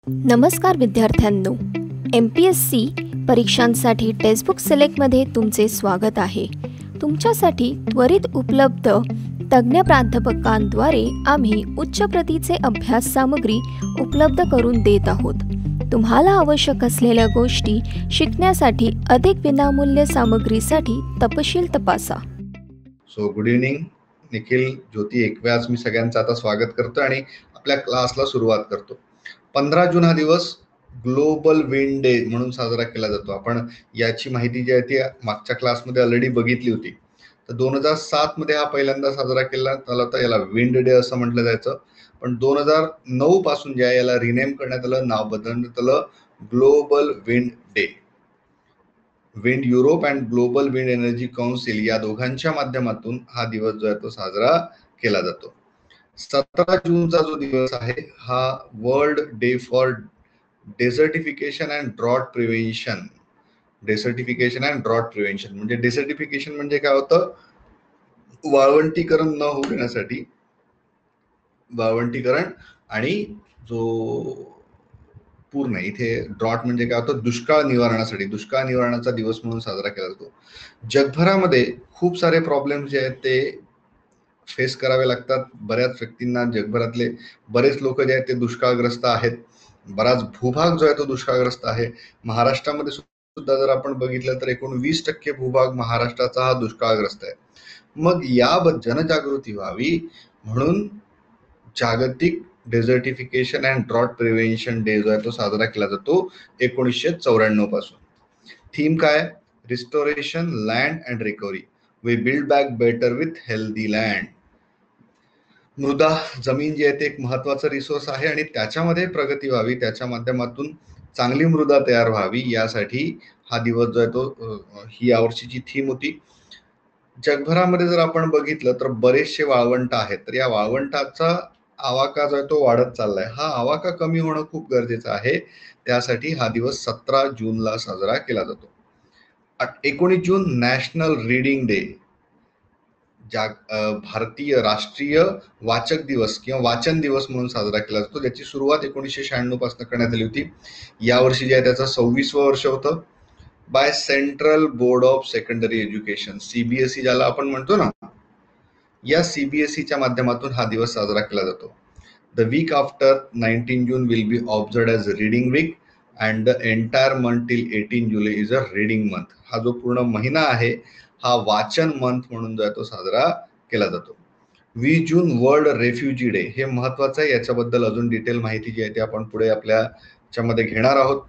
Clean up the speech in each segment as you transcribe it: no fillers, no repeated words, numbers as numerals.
नमस्कार विद्यार्थ्यांनो, MPSC परीक्षांसाठी टेक्स्टबुक सिलेक्टमध्ये तुमचे स्वागत आहे. तुमच्यासाठी त्वरित उपलब्ध तज्ज्ञ प्राध्यापकांद्वारे आम्ही उच्च प्रतीचे अभ्यास सामग्री उपलब्ध करून देत आहोत. तुम्हाला आवश्यक असलेल्या गोष्टी शिकण्यासाठी अधिक विनामूल्य सामग्रीसाठी तपशील तपासा. गुड इव्हनिंग निखिल, ज्योती, एकव्याच मी सगळ्यांचं आता स्वागत करतो आणि आपल्या क्लासला सुरुवात करतो. 15 जून हा दिवस ग्लोबल विंड डे म्हणून साजरा केला जातो. आपण याची माहिती जी आहे ती मागच्या क्लासमध्ये ऑलरेडी बघितली होती. तर 2007 मध्ये हा पहिल्यांदा साजरा केला होता. याला विंड डे असं म्हटलं जायचं, पण 2009 पासून जे आहे याला रिनेम करण्यात आलं, नाव बदलण्यात आलं global wind day. Wind Europe and global wind energy council या दोघांच्या माध्यमातून हा दिवस जो आहे तो साजरा केला जातो. 17 जूनचा जो दिवस आहे हा world day for desertification and drought prevention. Desertification and drought prevention म्हणजे डेझर्टिफिकेशन म्हणजे काय होतं, वाळवंटीकरण न होऊ देण्यासाठी, वाळवंटीकरण आणि जो पूर्ण इथे ड्रॉट म्हणजे काय होतं, दुष्काळ निवारणासाठी, दुष्काळ निवारणाचा दिवस म्हणून साजरा केला जातो. जगभरामध्ये खूप सारे प्रॉब्लेम जे आहेत ते फेस करावे लागतात. बऱ्याच व्यक्तींना, जगभरातले बरेच लोक जे आहेत ते दुष्काळग्रस्त आहेत. बराच भूभाग जो आहे तो दुष्काळग्रस्त आहे. महाराष्ट्रामध्ये सुद्धा जर आपण बघितलं तर एकूण 20% भूभाग महाराष्ट्राचा हा दुष्काळग्रस्त आहे. मग याबद्दल जनजागृती व्हावी म्हणून जागतिक डेझर्टिफिकेशन अँड ड्रॉट प्रिव्हेन्शन डे जो आहे तो साजरा केला जातो 1994 पासून. थीम काय? Restoration, land and recovery. We build back better with healthy land. मृदा, जमीन जी आहे ते एक महत्वाचा रिसोर्स आहे आणि त्याच्यामध्ये प्रगती व्हावी, त्याच्या माध्यमातून चांगली मृदा तयार व्हावी, यासाठी हा दिवस जो आहे तो ही यावर्षीची थीम होती. जगभरामध्ये जर आपण बघितलं तर बरेचसे वाळवंट आहेत, तर या वाळवंटाचा आवाका जो आहे तो वाढत चाललाय. हा आवाका कमी होणं खूप गरजेचं आहे. त्यासाठी हा दिवस 17 जूनला साजरा केला जातो. 19 जून नॅशनल रीडिंग डे, भारतीय राष्ट्रीय वाचक दिवस किंवा वाचन दिवस म्हणून साजरा केला जातो. ज्याची सुरुवात 1996 पासून करण्यात आली होती. यावर्षी जे आहे त्याचं 26वं वर्ष होतं. By central board of secondary education, CBSE ज्याला आपण म्हणतो ना, या CBSEच्या माध्यमातून हा दिवस साजरा केला जातो. The week after 19 June will be observed as reading week and the entire month till 18 July is a reading month. हा जो पूर्ण महिना आहे हा वाचन मंथ म्हणून जो आहे तो साजरा केला जातो. 20 जून वर्ल्ड रेफ्युजी डे, हे महत्वाचं आहे. याच्याबद्दल अजून डिटेल माहिती जी आहे ती आपण पुढे आपल्याच्यामध्ये घेणार आहोत.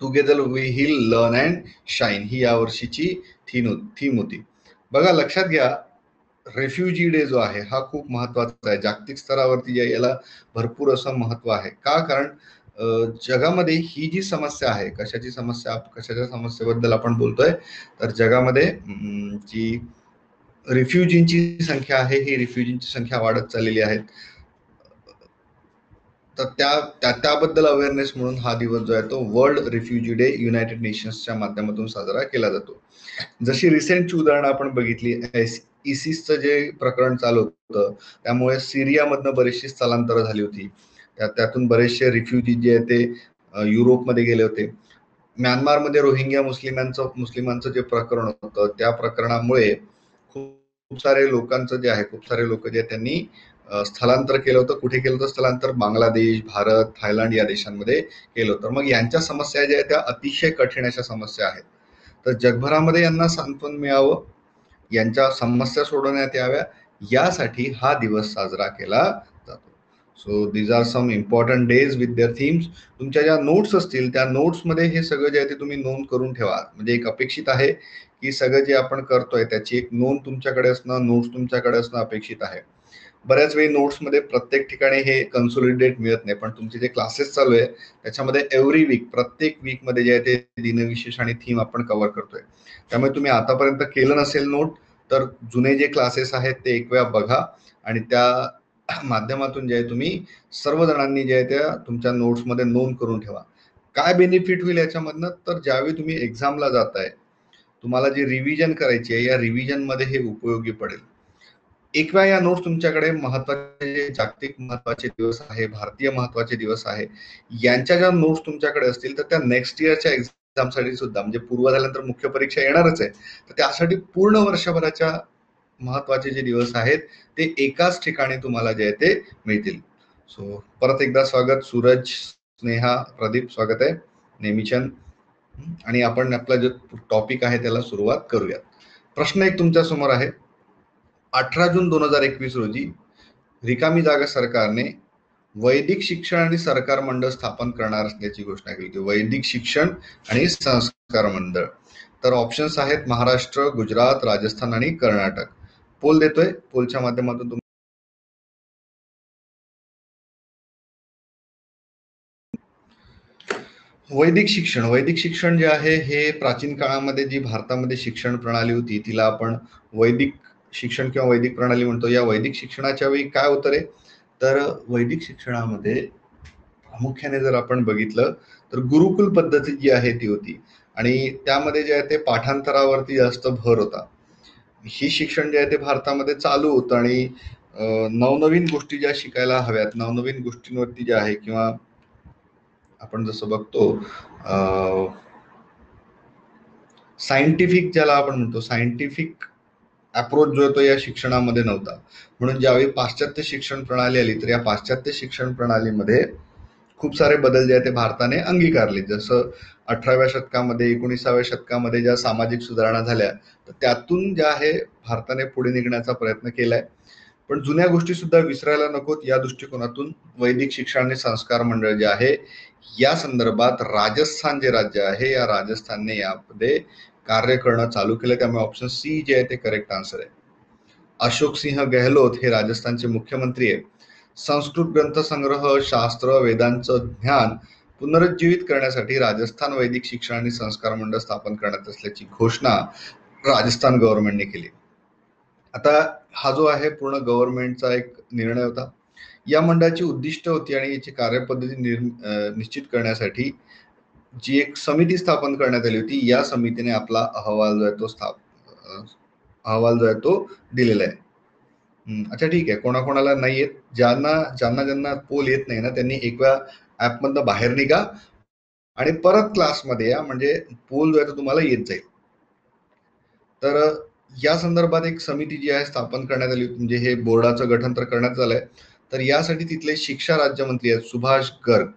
Together we hill learn and shine, ही यावर्षीची थीम होती. बघा, लक्षात घ्या, रेफ्युजी डे जो आहे हा खूप महत्वाचा आहे. जागतिक स्तरावरती याला भरपूर असं महत्व आहे. का? कारण जगामध्ये ही जी समस्या आहे, कशाच्या समस्येबद्दल आपण बोलतोय, तर जगामध्ये जी रिफ्युजींची संख्या आहे, ही रिफ्युजींची संख्या वाढत चाललेली आहे. तर त्याबद्दल अवेअरनेस म्हणून हा दिवस जो आहे तो वर्ल्ड रिफ्युजी डे युनायटेड नेशन्सच्या माध्यमातून साजरा केला जातो. जशी रिसेंटची उदाहरणं आपण बघितली, ISISचं जे प्रकरण चालू होतं त्यामुळे सिरियामधनं बरीचशी स्थलांतरं झाली होती. त्यातून बरेचसे रिफ्युजी जे आहे ते युरोपमध्ये गेले होते. म्यानमारमध्ये रोहिंग्या मुस्लिमांचं जे प्रकरण होतं, त्या प्रकरणामुळे खूप सारे लोकांचं जे आहे, खूप सारे लोक जे त्यांनी स्थलांतर केलं होतं. कुठे केलं होतं स्थलांतर? बांगलादेश, भारत, थायलंड या देशांमध्ये केलं होतं. मग यांच्या समस्या ज्या आहेत त्या अतिशय कठीण अशा समस्या आहेत. तर जगभरामध्ये यांना सांत्वन मिळावं, यांच्या समस्या सोडवण्यात याव्या, यासाठी हा दिवस साजरा केला जातो. So these are some important days with their themes. तुमच्या ज्या नोट्स असतील त्या नोट्समध्ये हे सगळं जे आहे ते तुम्ही नोंद करून ठेवा. म्हणजे एक अपेक्षित आहे की सगळं जे आपण करतोय त्याची एक नोंद तुमच्याकडे असणं, नोट्स तुमच्याकडे असणं अपेक्षित आहे. बऱ्याच वेळी नोट्समध्ये प्रत्येक ठिकाणी हे कन्सोलिडेट मिळत नाही, पण तुमचे जे क्लासेस चालू आहे त्याच्यामध्ये एव्हरी वीक, प्रत्येक वीकमध्ये जे आहे ते दिनविशेष आणि थीम आपण कव्हर करतोय. त्यामुळे तुम्ही आतापर्यंत केलं नसेल नोट, तर जुने जे क्लासेस आहेत ते एक वेळा बघा आणि त्या माध्यमातून जे आहे तुम्ही सर्वजणांनी जे आहे त्या तुमच्या नोट्समध्ये नोंद करून ठेवा. काय बेनिफिट होईल याच्यामधनं? तर ज्यावेळी तुम्ही एक्झामला जाताय, तुम्हाला जी रिव्हिजन करायची आहे, या रिव्हिजनमध्ये हे उपयोगी पडेल. एक वेळा या नोट्स तुमच्याकडे महत्वाचे जे जागतिक महत्वाचे दिवस आहे, भारतीय महत्वाचे दिवस आहे, यांच्या ज्या नोट्स तुमच्याकडे असतील तर त्या नेक्स्ट इयरच्या एक्झामसाठी सुद्धा, म्हणजे पूर्व झाल्यानंतर मुख्य परीक्षा येणारच आहे, तर त्यासाठी पूर्ण वर्षभराच्या महत्वाचे जे दिवस आहेत ते एकाच ठिकाणी तुम्हाला जे आहे ते मिळतील. सो परत एकदा स्वागत सूरज, स्नेहा, प्रदीप, स्वागत आहे नेहमीचंद. आणि आपण आपला जो टॉपिक आहे त्याला सुरुवात करूयात. प्रश्न एक तुमच्या समोर आहे. 18 जून 2021 रोजी रिकामी जागा सरकारने वैदिक शिक्षण आणि सरकार मंडळ स्थापन करणार असल्याची घोषणा केली होती. वैदिक शिक्षण आणि संस्कार मंडळ. तर ऑप्शन्स आहेत महाराष्ट्र, गुजरात, राजस्थान आणि कर्नाटक. पोल देतोय, पोलच्या माध्यमातून वैदिक शिक्षण जे आहे हे प्राचीन काळामध्ये जी भारतामध्ये शिक्षण प्रणाली होती तिला आपण वैदिक शिक्षण किंवा वैदिक प्रणाली म्हणतो. या वैदिक शिक्षणाच्या वेळी काय होतं रे, तर वैदिक शिक्षणामध्ये प्रामुख्याने जर आपण बघितलं तर गुरुकुल पद्धती जी आहे ती होती आणि त्यामध्ये जे आहे ते पाठांतरावरती जास्त भर होता. ही शिक्षण जे आहे ते भारतामध्ये चालू होतं आणि नवनवीन गोष्टी ज्या शिकायला हव्यात, नवनवीन गोष्टींवरती ज्या आहे, किंवा आपण जसं बघतो सायंटिफिक, ज्याला आपण म्हणतो सायंटिफिक अप्रोच जो आहे तो या शिक्षणामध्ये नव्हता. म्हणून ज्यावेळी पाश्चात्य शिक्षण प्रणाली आली तर या पाश्चात्य शिक्षण प्रणालीमध्ये खूप सारे बदल जे आहे ते भारताने अंगीकारले. जसं 18व्या शतकामध्ये, 19व्या शतकामध्ये ज्या सामाजिक सुधारणा झाल्या तर त्यातून ज्या आहे भारताने पुढे निघण्याचा प्रयत्न केलाय. पण जुन्या गोष्टी सुद्धा विसरायला नकोत, या दृष्टिकोनातून वैदिक शिक्षण आणि संस्कार मंडळ जे आहे या संदर्भात राजस्थान जे राज्य आहे या राजस्थानने यामध्ये कार्य करणं चालू केलं. त्यामुळे ऑप्शन सी जे आहे ते करेक्ट आन्सर आहे. अशोक सिंह गेहलोत हे राजस्थानचे मुख्यमंत्री आहेत. संस्कृत ग्रंथसंग्रह, शास्त्र, वेदांचं ज्ञान पुनरुज्जीवित करण्यासाठी राजस्थान वैदिक शिक्षण आणि संस्कार मंडळ स्थापन करण्यात असल्याची घोषणा राजस्थान गव्हर्नमेंटने केली. आता हा जो आहे पूर्ण गव्हर्नमेंटचा एक निर्णय होता. या मंडळाची उद्दिष्ट होती आणि याची कार्यपद्धती निश्चित करण्यासाठी जी एक समिती स्थापन करण्यात आली होती, या समितीने आपला अहवाल जो आहे तो दिलेला आहे. अच्छा, ठीक आहे. कोणाकोणाला नाही येत, ज्यांना पोल येत नाही ना त्यांनी एक वेळा ऍपमधनं बाहेर निघा आणि परत क्लासमध्ये या, म्हणजे पोल जो आहे तो तुम्हाला येत जाईल. तर या संदर्भात एक समिती जी आहे स्थापन करण्यात आली, म्हणजे हे बोर्डाचं गठन तर करण्यात आलंय. तर यासाठी तिथले शिक्षा राज्यमंत्री आहेत Subhash Garg,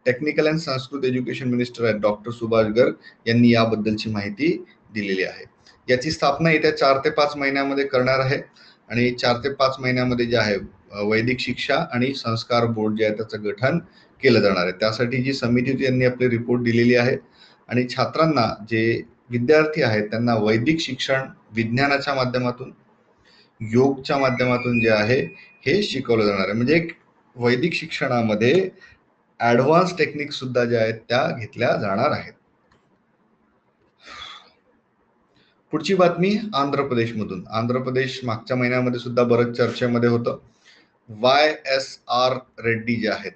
technical and Sanskrit education minister आहेत डॉक्टर सुभाष गर्ग, यांनी याबद्दलची माहिती दिलेली आहे. याची स्थापना येत्या 4 ते 5 महिन्यामध्ये करणार आहे आणि 4 ते 5 महिन्यामध्ये जे आहे वैदिक शिक्षा आणि संस्कार बोर्ड जे आहे त्याचं गठन केलं जाणार आहे. त्यासाठी जी समिती होती यांनी आपली रिपोर्ट दिलेली आहे आणि छात्रांना, जे विद्यार्थी आहेत त्यांना वैदिक शिक्षण विज्ञानाच्या माध्यमातून, योगच्या माध्यमातून जे आहे हे शिकवलं जाणार आहे. म्हणजे एक वैदिक शिक्षणामध्ये ऍडव्हान्स टेक्निक सुद्धा ज्या आहेत त्या घेतल्या जाणार आहेत. पुढची बातमी आंध्र प्रदेशमधून. आंध्र प्रदेश मागच्या महिन्यामध्ये सुद्धा बरंच चर्चेमध्ये होतं. YSR रेड्डी जे आहेत,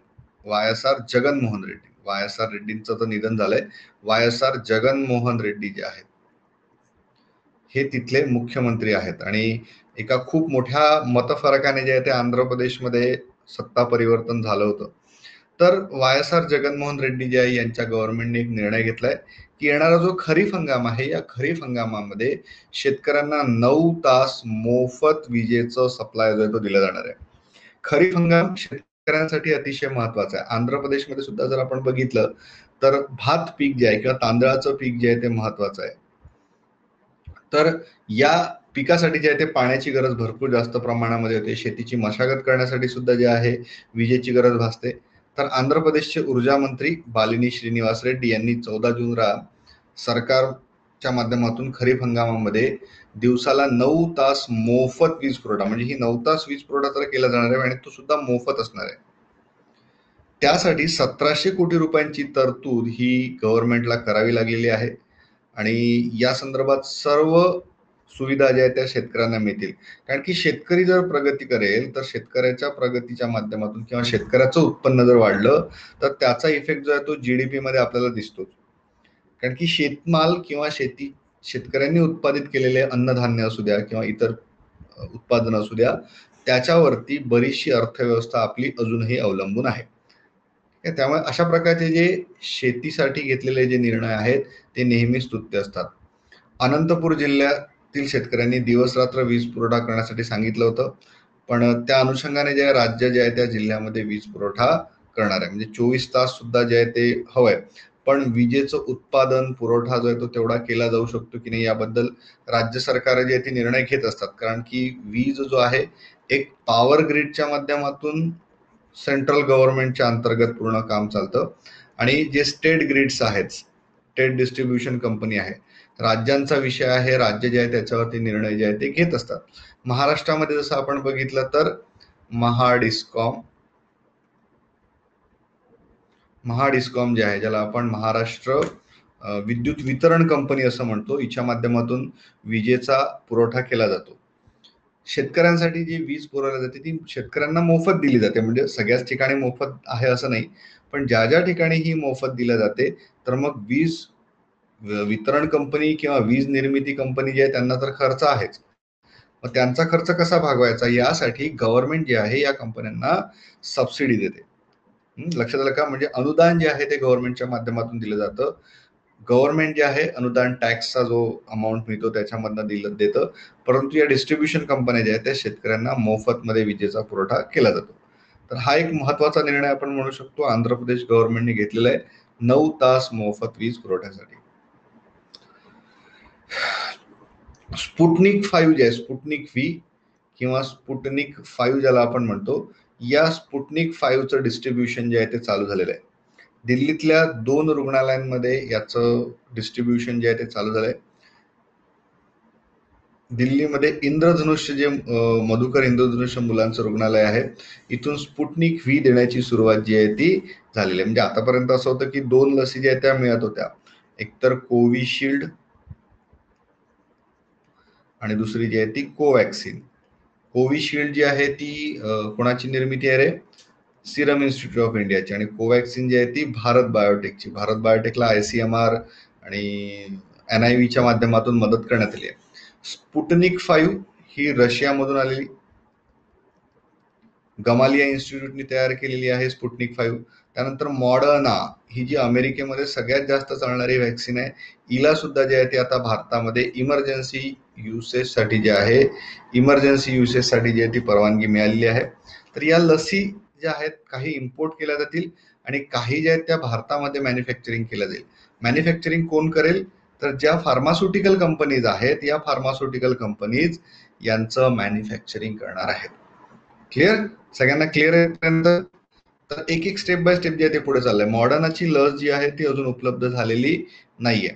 YSR जगनमोहन रेड्डी, YSR रेड्डींचं तर निधन झालंय. YSR जगनमोहन रेड्डी जे आहेत हे तिथले मुख्यमंत्री आहेत आणि एका खूप मोठ्या मतफरकाने जे आहे ते आंध्र प्रदेशमध्ये सत्ता परिवर्तन झालं होतं. तर YSR जगनमोहन रेड्डी जे आहे यांच्या गव्हर्नमेंटने एक निर्णय घेतलाय की येणारा जो खरीप हंगाम आहे या खरीप हंगामामध्ये शेतकऱ्यांना 9 तास मोफत विजेचं सप्लाय जो आहे तो दिला जाणार आहे. खरीप हंगाम शेतकऱ्यांसाठी अतिशय महत्वाचा आहे. आंध्र प्रदेशमध्ये सुद्धा जर आपण बघितलं तर भात पीक जे आहे किंवा तांदळाचं पीक जे आहे ते महत्वाचं आहे. तर या पिकासाठी जे आहे ते पाण्याची गरज भरपूर जास्त प्रमाणामध्ये होते. शेतीची मशागत करण्यासाठी सुद्धा जे आहे विजेची गरज भासते. तर आंध्र प्रदेशचे ऊर्जा मंत्री बालिनी श्रीनिवास रेड्डी यांनी 14 जूनला सरकारच्या माध्यमातून खरीप हंगामामध्ये दिवसाला 9 तास मोफत वीज पुरवठा, म्हणजे ही 9 तास वीज पुरवठा तर केला जाणार आहे आणि तो सुद्धा मोफत असणार आहे. त्यासाठी 1700 कोटी रुपयांची तरतूद ही गव्हर्नमेंटला करावी लागलेली आहे आणि या संदर्भात सर्व सुविधा ज्या आहेत त्या शेतकऱ्यांना मिळतील. कारण की शेतकरी जर प्रगती करेल तर शेतकऱ्याच्या प्रगतीच्या माध्यमातून किंवा शेतकऱ्याचं उत्पन्न जर वाढलं तर त्याचा इफेक्ट जो आहे तो GDP मध्ये आपल्याला दिसतोच. कारण की शेतमाल किंवा शेतकऱ्यांनी उत्पादित केलेले अन्नधान्य असू द्या किंवा इतर उत्पादन असू द्या, त्याच्यावरती बरीचशी अर्थव्यवस्था आपली अजूनही अवलंबून आहे. त्यामुळे अशा प्रकारचे जे शेतीसाठी घेतलेले जे निर्णय आहेत ते नेहमीच स्तुत्य असतात. अनंतपूर जिल्ह्यातील शेतकऱ्यांनी दिवस रात्र वीज पुरवठा करण्यासाठी सांगितलं होतं, पण त्या अनुषंगाने जे राज्य जे आहे त्या जिल्ह्यामध्ये वीज पुरवठा करणार आहे, म्हणजे 24 तास सुद्धा जे आहे ते हवंय. पण विजेचं उत्पादन पुरवठा जो आहे तो तेवढा केला जाऊ शकतो की नाही याबद्दल राज्य सरकार जे आहे ते निर्णय घेत असतात. कारण की वीज जो आहे एक पॉवर ग्रीडच्या माध्यमातून सेंट्रल गव्हर्नमेंटच्या अंतर्गत पूर्ण काम चालतं, आणि जे स्टेट ग्रिड्स आहेत, स्टेट डिस्ट्रीब्युशन कंपनी आहे, राज्यांचा विषय आहे, राज्य जे आहे त्याच्यावरती निर्णय जे आहे ते घेत असतात. महाराष्ट्रामध्ये जसं आपण बघितलं तर महाडिस्कॉम जे आहे, ज्याला आपण महाराष्ट्र विद्युत वितरण कंपनी असं म्हणतो, हिच्या माध्यमातून विजेचा पुरवठा केला जातो. शेतकऱ्यांसाठी जी वीज पुरवली जाते ती शेतकऱ्यांना मोफत दिली जाते, म्हणजे सगळ्याच ठिकाणी मोफत आहे असं नाही, पण ज्या ज्या ठिकाणी ही मोफत दिली जाते तर मग वीज वितरण कंपनी किंवा वीज निर्मिती कंपनी जी आहे त्यांना तर खर्च आहेच. मग त्यांचा खर्च कसा भागवायचा यासाठी गव्हर्नमेंट जे आहे या कंपन्यांना सबसिडी देते. लक्षात आलं का? म्हणजे अनुदान जे आहे ते गव्हर्नमेंटच्या माध्यमातून दिलं जातं. गव्हर्नमेंट जे आहे अनुदान टॅक्सचा जो अमाऊंट मिळतो त्याच्यामधनं दिलं देतं, परंतु या डिस्ट्रीब्युशन कंपन्या ज्या आहेत त्या शेतकऱ्यांना मोफतमध्ये विजेचा पुरवठा केला जातो. तर हा एक महत्वाचा निर्णय आपण म्हणू शकतो आंध्र प्रदेश गव्हर्नमेंटने घेतलेला आहे, 9 तास मोफत वीज पुरवठ्यासाठी. स्पुटनिक 5 जे आहे, स्पुटनिक व्ही किंवा स्पुटनिक 5 ज्याला आपण म्हणतो, या स्पुटनिक 5चं डिस्ट्रीब्युशन जे आहे ते चालू झालेलं आहे. दिल्लीतल्या 2 रुग्णालयांमध्ये याचं डिस्ट्रीब्युशन जे आहे ते चालू झालंय. दिल्लीमध्ये इंद्रधनुष्य जे मधुकर इंद्रधनुष्य मुलांचं रुग्णालय आहे, इथून स्पुटनिक व्ही देण्याची सुरुवात जी आहे ती झालेली आहे. म्हणजे आतापर्यंत असं होतं की 2 लसी ज्या आहेत त्या मिळत होत्या, एकतर कोविशिल्ड आणि दुसरी जी आहे ती कोवॅक्सिन. कोविशिल्ड जी आहे ती कोणाची निर्मिती आहे रे? सिरम इन्स्टिट्यूट ऑफ इंडियाची. आणि कोवॅक्सिन जी आहे ती भारत बायोटेकची. भारत बायोटेकला ICMR आणि NIVच्या माध्यमातून मदत करण्यात आली आहे. स्पुटनिक 5 ही रशियामधून आलेली गमालिया इन्स्टिट्यूटनी तयार केलेली आहे स्पुटनिक 5. त्यानंतर मॉडर्ना ही जी अमेरिकेमध्ये सगळ्यात जास्त चालणारी व्हॅक्सिन आहे, हिला सुद्धा जे आहे ते आता भारतामध्ये इमर्जन्सी युसेजसाठी जे आहे ती परवानगी मिळालेली आहे. तर या लसी ज्या आहेत काही इम्पोर्ट केल्या जातील आणि काही ज्या आहेत त्या भारतामध्ये मॅन्युफॅक्चरिंग केल्या जाईल. मॅन्युफॅक्चरिंग कोण करेल? तर ज्या फार्मास्युटिकल कंपनीज आहेत या फार्मास्युटिकल कंपनीज यांचं मॅन्युफॅक्चरिंग करणार आहेत. क्लिअर? सगळ्यांना क्लिअर आहे? तर एक एक स्टेप बाय स्टेप जे आहे ते पुढे चाललंय. मॉडर्नाची लस जी आहे ती अजून उपलब्ध झालेली नाहीये.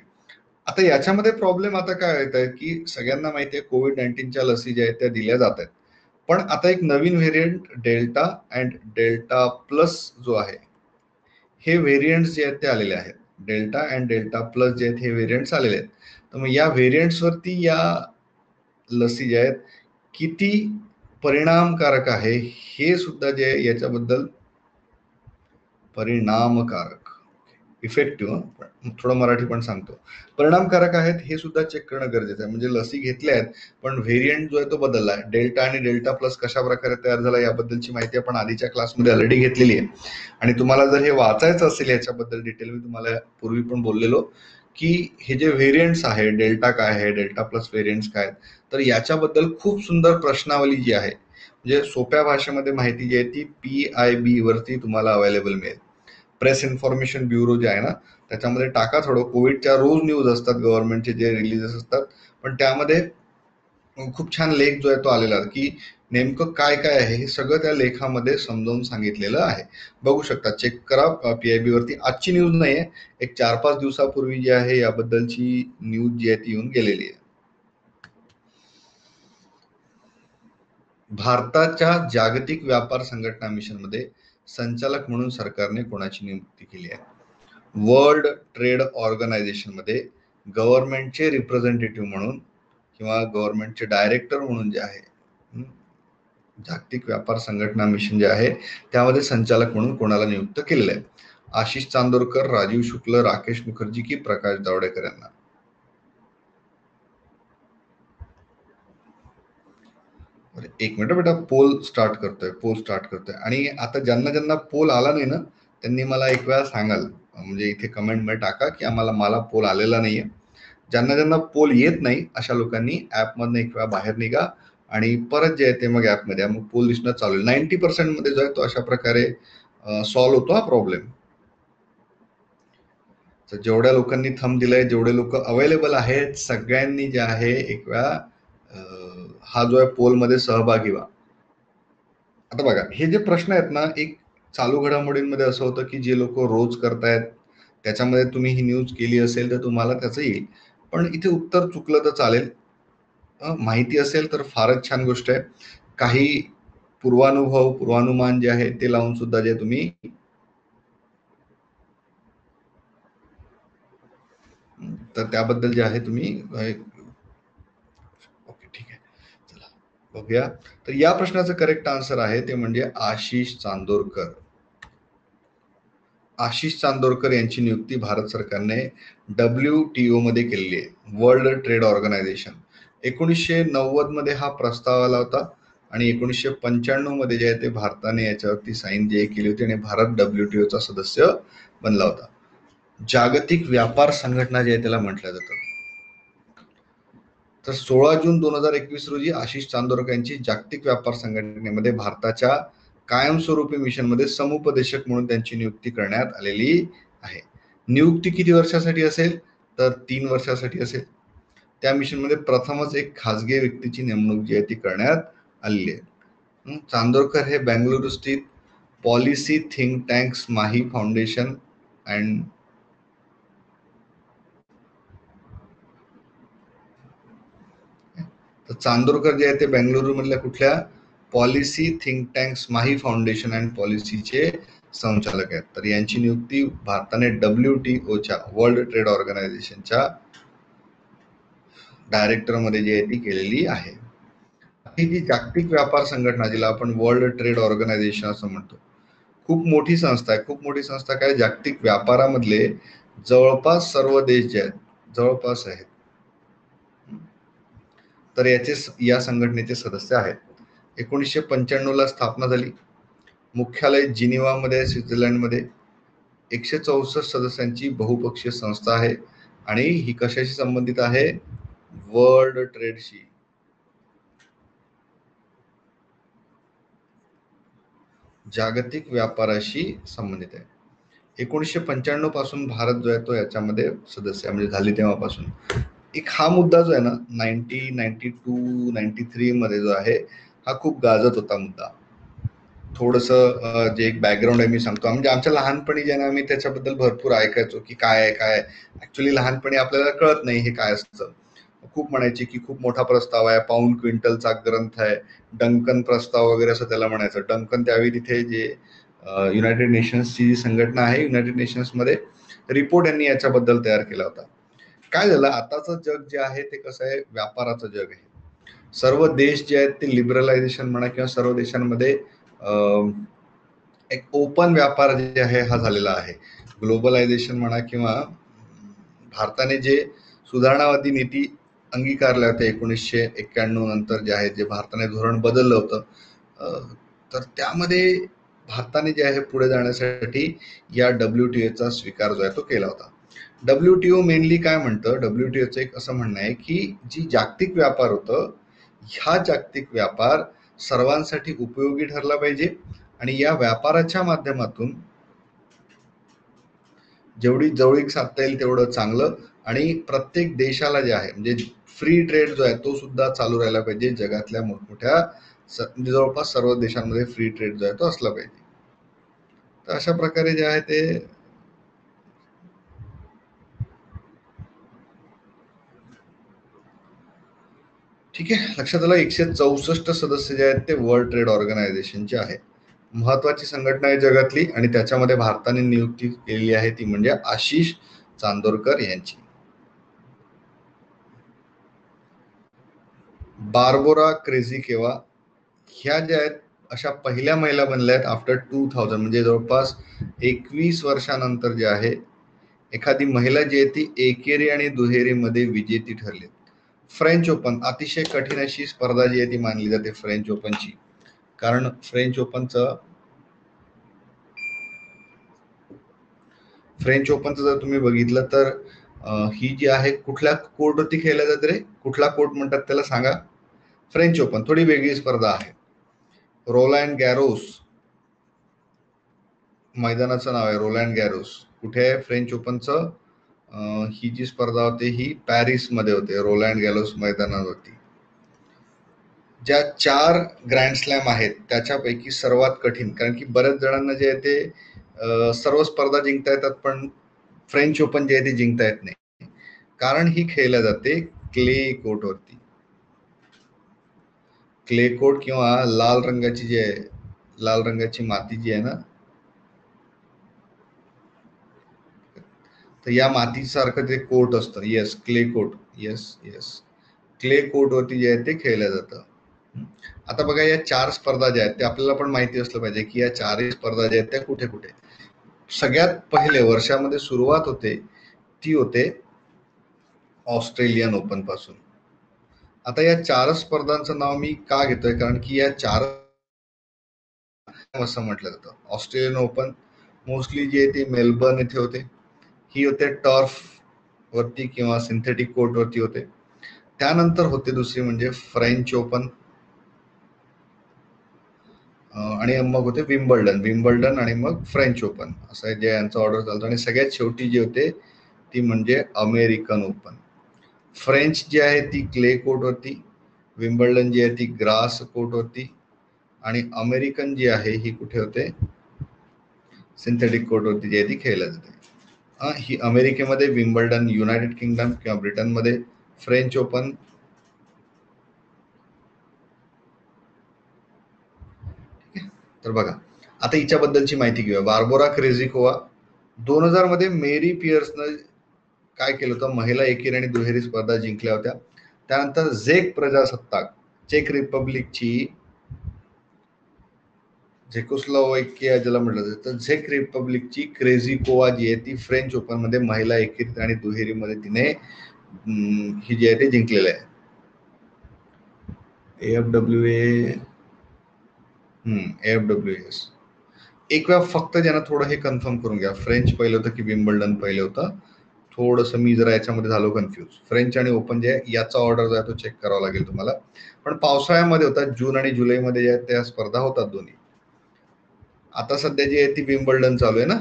आता याच्यामध्ये प्रॉब्लेम आता काय येत आहे की सगळ्यांना माहिती आहे कोविड-19च्या लसी ज्या आहेत त्या दिल्या जात आहेत, पण आता एक नवीन variant delta and delta plus जो आहे, हे व्हेरियंट्स जे आहेत ते आलेले आहेत. डेल्टा अँड डेल्टा प्लस जे आहेत हे व्हेरियंट्स आलेले आहेत. तर मग या व्हेरियंट्स वरती या लसी ज्या आहेत किती परिणामकारक आहे हे सुद्धा जे याच्याबद्दल परिणामकारक इफेक्टिव्ह, थोडं मराठी पण सांगतो, परिणामकारक आहेत हे सुद्धा चेक करणं गरजेचं आहे. म्हणजे लसी घेतल्या आहेत पण व्हेरियंट जो आहे तो बदलला आहे. डेल्टा आणि डेल्टा प्लस कशा प्रकारे तयार झाला याबद्दलची माहिती आपण आधीच्या क्लासमध्ये ऑलरेडी घेतलेली आहे. आणि तुम्हाला जर हे वाचायचं असेल याच्याबद्दल डिटेल, मी तुम्हाला पूर्वी पण बोललेलो की हे जे व्हेरियंट्स आहे, डेल्टा काय आहे, डेल्टा प्लस व्हेरियंट्स काय आहेत, तर याच्याबद्दल खूप सुंदर प्रश्नावली जी आहे, म्हणजे सोप्या भाषेमध्ये माहिती जी आहे ती PIB वरती तुम्हाला अवेलेबल मिळेल. प्रेस इन्फॉर्मेशन ब्युरो जे आहे ना, त्याच्यामध्ये टाका थोडं. कोविडच्या रोज न्यूज असतात गव्हर्नमेंटचे जे रिलीजेस असतात, पण त्यामध्ये खूप छान लेख जो आहे तो आलेला की नेमकं काय काय आहे हे सगळं त्या लेखामध्ये समजावून सांगितलेलं आहे. बघू शकता, चेक करा PIB वरती. आजची न्यूज नाहीये, एक 4-5 दिवसापूर्वी जी आहे याबद्दलची न्यूज जी आहे ती येऊन गेलेली आहे. भारताच्या जागतिक व्यापार संघटना मिशनमध्ये संचालक म्हणून सरकारने कोणाची नियुक्ती केली आहे? वर्ल्ड ट्रेड ऑर्गनायझेशन मध्ये गव्हर्नमेंटचे रिप्रेझेंटेटिव्ह म्हणून किंवा गव्हर्नमेंटचे डायरेक्टर म्हणून जे आहे, जागतिक व्यापार संघटना मिशन जे आहे त्यामध्ये संचालक म्हणून कोणाला नियुक्त केलेलं आहे? आशिष चांदोरकर, राजीव शुक्ल, राकेश मुखर्जी की प्रकाश जावडेकर यांना? एक मिनिट बेटा, पोल स्टार्ट करतोय आणि आता ज्यांना ज्यांना पोल आला नाही ना त्यांनी मला एक वेळा सांगाल, म्हणजे इथे कमेंट मध्ये टाका की मला पोल आलेला नाहीये. ज्यांना ज्यांना पोल येत नाही अशा लोकांनी ऍप मधनं एक वेळा बाहेर निघा आणि परत जे आहे ते मग ऍप मध्ये, मग पोल दिसणं चालू होईल. 90% मध्ये जो आहे तो अशा प्रकारे सॉल्व्ह होतो हा प्रॉब्लेम. तर जेवढ्या लोकांनी थंब दिलाय, जेवढे लोक अवेलेबल आहेत, सगळ्यांनी जे आहे एक वेळा हा जो आहे पोल मध्ये सहभागी व्हा. आता बघा, हे जे प्रश्न आहेत ना, एक चालू घडामोडींमध्ये असं होतं की जे लोक रोज करतायत त्याच्यामध्ये तुम्ही ही न्यूज केली असेल तर तुम्हाला त्याचं येईल, पण इथे उत्तर चुकलं तर चालेल. माहिती असेल तर फारच छान गोष्ट आहे. काही पूर्वानुमान जे आहे ते लावून सुद्धा जे तुम्ही तर त्याबद्दल जे आहे तुम्ही ओके ठीक आहे. चला बघूया. तर या प्रश्नाचं करेक्ट आन्सर आहे ते म्हणजे आशिष चांदोरकर. आशिष चांदोरकर यांची नियुक्ती भारत सरकारने WTO मध्ये केलेली आहे, वर्ल्ड ट्रेड ऑर्गनायझेशन. 1990 मध्ये हा प्रस्ताव आला होता आणि 1995 मध्ये जे आहे ते भारताने याच्यावरती साईन जे केली होती आणि भारत WTO चा सदस्य बनला होता. जागतिक व्यापार संघटना जे आहे त्याला म्हटलं जातं. तर 16 जून 2021 रोजी आशिष चांदोरकर यांची जागतिक व्यापार संघटनेमध्ये भारताच्या कायमस्वरूपी मिशनमध्ये समुपदेशक म्हणून त्यांची नियुक्ती करण्यात आलेली आहे. नियुक्ती किती वर्षासाठी असेल तर 3 वर्षासाठी असेल. त्या मिशनमध्ये प्रथमच एक खासगी व्यक्तीची नेमणूक जी आहे ती करण्यात आलेली आहे. चांदोरकर हे बेंगळुरू स्थित policy think tank Mahi foundation and तर चांदोरकर जे आहे ते बेंगळुरू मधल्या कुठल्या policy think tank Mahi foundation and पॉलिसीचे संचालक आहेत. तर यांची नियुक्ती भारताने WTOच्या वर्ल्ड ट्रेड ऑर्गनायझेशनच्या डायरेक्टर मध्ये जी आहे ती केलेली आहे. ही जी जागतिक व्यापार संघटना जिला आपण वर्ल्ड ट्रेड ऑर्गनायझेशन असं म्हणतो, खूप मोठी संस्था आहे. खूप मोठी संस्था काय, जागतिक व्यापारामधले जवळपास सर्व देश जे आहेत जवळपास आहेत तर या संघटनेचे सदस्य आहेत. 1995 ला स्थापना झाली. मुख्यालय जिनिव्हा मध्ये, स्वित्झर्लंड मध्ये. 164 सदस्यांची बहुपक्षीय संस्था आहे आणि ही कशाशी संबंधित आहे, वर्ल्ड ट्रेडशी. जागतिक व्यापाराशी संबंधित आहे. 1995 पासून भारत जो आहे तो याच्यामध्ये सदस्य म्हणजे झाली तेव्हापासून. एक हा मुद्दा जो आहे ना 1992 93 मध्ये जो आहे हा खूप गाजत होता मुद्दा. थोडस जे एक बॅकग्राऊंड आहे मी सांगतो. म्हणजे आमच्या लहानपणी जे ना आम्ही त्याच्याबद्दल भरपूर ऐकायचो की काय आहे काय. ऍक्च्युली लहानपणी आपल्याला कळत नाही हे काय असतं. खूप म्हणायचे की खूप मोठा प्रस्ताव आहे, पाऊंड क्विंटलचा ग्रंथ आहे, डंकन प्रस्ताव वगैरे असं त्याला म्हणायचं. डंकन त्यावेळी तिथे जे युनायटेड नेशन्सची जी संघटना आहे, युनायटेड नेशन्स मध्ये रिपोर्ट यांनी याच्याबद्दल तयार केला होता. काय झालं, आताचं जग जे आहे ते कसं आहे, व्यापाराचं जग आहे. सर्व देश जे आहेत ते लिबरलायझेशन म्हणा किंवा सर्व देशांमध्ये एक ओपन व्यापार जे आहे हा झालेला आहे. ग्लोबलायझेशन म्हणा किंवा भारताने जे सुधारणावादी नीती अंगीकारल्या होत्या 1991 नंतर जे आहे, जे भारताने धोरण बदललं होतं, तर त्यामध्ये भारताने जे आहे पुढे जाण्यासाठी या WTOचा स्वीकार जो आहे तो केला होता. WTO मेनली काय म्हणतं, WTOचं एक असं म्हणणं आहे की जी जागतिक व्यापार होतं, ह्या जागतिक व्यापार सर्वांसाठी उपयोगी ठरला पाहिजे आणि या व्यापाराच्या माध्यमातून जेवढी जवळीक साधता येईल तेवढं चांगलं आणि प्रत्येक देशाला जे आहे म्हणजे फ्री ट्रेड जो आहे तो सुद्धा चालू राहिला पाहिजे. जगातल्या मोठमोठ्या म्हणजे जवळपास सर्व देशांमध्ये फ्री ट्रेड जो आहे तो असला पाहिजे. तर अशा प्रकारे जे आहे ते ठीक आहे, लक्षात आलं. 164 सदस्य जे आहेत ते वर्ल्ड ट्रेड ऑर्गनायझेशनचे आहे. महत्वाची संघटना आहे जगातली आणि त्याच्यामध्ये भारताने नियुक्ती केलेली आहे ती म्हणजे आशिष चांदोरकर यांची. बार्बोरा क्रेझिकेवा ह्या ज्या आहेत अशा पहिल्या महिला बनल्या आहेत आफ्टर 2000, म्हणजे जवळपास 21 वर्षानंतर जे आहे एखादी महिला जी आहे ती एकेरी आणि दुहेरी मध्ये विजेती ठरली. फ्रेंच ओपन अतिशय कठीण अशी स्पर्धा जी आहे ती मानली जाते फ्रेंच ओपनची, कारण फ्रेंच ओपनचं जर तुम्ही बघितलं तर ही जी आहे कुठल्या कोर्टवरती खेळल्या जाते रे? कुठला कोर्ट म्हणतात त्याला सांगा? फ्रेंच ओपन थोडी वेगळी स्पर्धा आहे. रोलँड गॅरोस मैदानाचं नाव आहे, रोलँड गॅरोस. कुठे आहे फ्रेंच ओपनचं? ही जी स्पर्धा होते ही पॅरिस मध्ये होते, रोलँड गॅरोस मैदानावरती. ज्या 4 ग्रँड स्लॅम आहेत त्याच्यापैकी सर्वात कठीण, कारण की बऱ्याच जणांना जे आहे ते सर्व स्पर्धा जिंकता येतात, पण फ्रेंच ओपन जे आहे ते जिंकता येत नाही, कारण ही खेळल्या जाते क्ले कोर्टवरती. क्ले कोर्ट किंवा लाल रंगाची जी आहे, लाल रंगाची माती जी आहे ना, तर या मातीसारखं ते कोर्ट असतं. Yes, clay court. Yes, clay कोर्टवरती जे आहे ते खेळलं जातं. आता बघा, या 4 स्पर्धा ज्या आहेत ते आपल्याला पण माहिती असलं पाहिजे की या 4ही स्पर्धा ज्या आहेत त्या कुठे कुठे. सगळ्यात पहिले वर्षामध्ये सुरुवात होते ती होते ऑस्ट्रेलियन ओपन पासून. आता या 4 स्पर्धांचं नाव मी का घेतोय, कारण की या 4 असं म्हटलं जातं. ऑस्ट्रेलियन ओपन मोस्टली जे आहे ते मेलबर्न येथे होते. ही होते टर्फ वरती किंवा सिंथेटिक कोर्ट वरती होते. त्यानंतर होते दुसरी म्हणजे फ्रेंच ओपन, आणि मग होते विम्बल्डन आणि मग फ्रेंच ओपन, असं जे यांचं ऑर्डर चालतं. आणि सगळ्यात शेवटी जी होते ती म्हणजे अमेरिकन ओपन. फ्रेंच जी आहे ती क्ले कोर्ट वरती, विम्बल्डन जी आहे ती ग्रास कोर्ट वरती, आणि अमेरिकन जी आहे ही कुठे होते? सिंथेटिक कोर्ट वरती जी आहे ती खेळल्या जाते. ही अमेरिकेमध्ये विम्बल्डन, युनायटेड किंगडम किंवा ब्रिटनमध्ये फ्रेंच ओपन. तर बघा, आता हिच्याबद्दलची माहिती घेऊया. बार्बोरा क्रेझिकोवा 2000 मध्ये मेरी पियर्सनं काय केलं होतं, महिला एकेरी आणि दुहेरी स्पर्धा जिंकल्या होत्या. त्यानंतर झेक प्रजासत्ताक, चेक रिपब्लिकची, झेकोस्लोवाकिया ज्याला म्हटलं जातं, तर झेक रिपब्लिकची क्रेझिकोवा जी आहे ती फ्रेंच ओपन मध्ये महिला एकेरी आणि दुहेरीमध्ये तिने ही जी आहे ते जिंकलेलं आहे. AFWS. एक वेळा फक्त ज्यांना थोडं हे कन्फर्म करून घ्या, फ्रेंच पहिलं होतं की विम्बल्डन पहिलं होतं? थोडंसं मी जरा याच्यामध्ये झालो कन्फ्यूज. फ्रेंच आणि ओपन जे आहे याचा ऑर्डर जो आहे तो चेक करावा लागेल तुम्हाला. पण पावसाळ्यामध्ये होतात, जून आणि जुलैमध्ये ज्या त्या स्पर्धा होतात दोन्ही. आता सध्या जी आहे ती विम्बल्डन चालू आहे ना,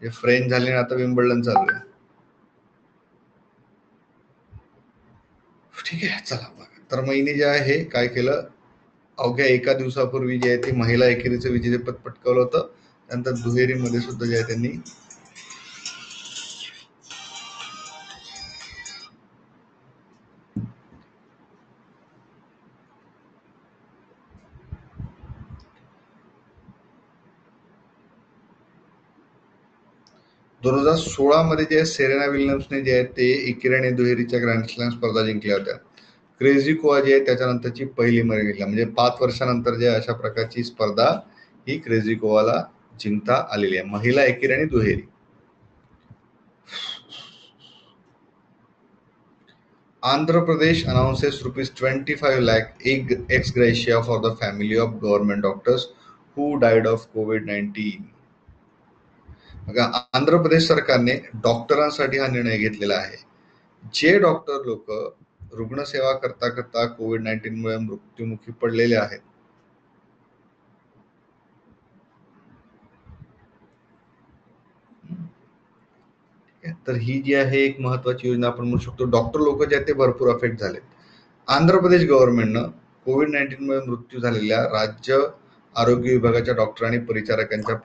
फ्रेंच झाली आणि आता विम्बल्डन चालू आहे. ठीक आहे, चला बघा. तर महिने जे आहे काय केलं, अवघ्या एका दिवसापूर्वी जे आहे ते महिला एकेरीचं विजेतेपद पटकावलं होतं. त्यानंतर दुहेरीमध्ये सुद्धा जे आहे त्यांनी दोन हजार 16 मध्ये जे सेरेना विल्यम्सने जे आहे ते एकेरी आणि दुहेरीच्या ग्रँड स्लॅम स्पर्धा जिंकल्या होत्या. क्रेझिकोवा जी आहे त्याच्यानंतरची पहिली महिला, म्हणजे 5 वर्षानंतर जे अशा प्रकारची स्पर्धा ही क्रेझिकोवाला जिंकता आलेली आहे, महिला एकेरी आणि दुहेरी. Andhra Pradesh announces ₹25 lakh ex gratia for the family of government doctors who died of COVID-19. बघा, आंध्र प्रदेश सरकारने डॉक्टरांसाठी हा निर्णय घेतलेला आहे. जे डॉक्टर लोक रुग्णसेवा करता करता COVID-19 मुळे मृत्युमुखी पडलेले आहेत, तर ही जी आहे एक महत्वाची योजना आपण म्हणू शकतो. डॉक्टर लोक जे आहेत ते भरपूर अफेक्ट झाले. आंध्र प्रदेश गव्हर्नमेंटनं COVID-19 मुळे मृत्यू झालेल्या राज्य आरोग्य विभागाच्या डॉक्टर आणि परिचारकांच्या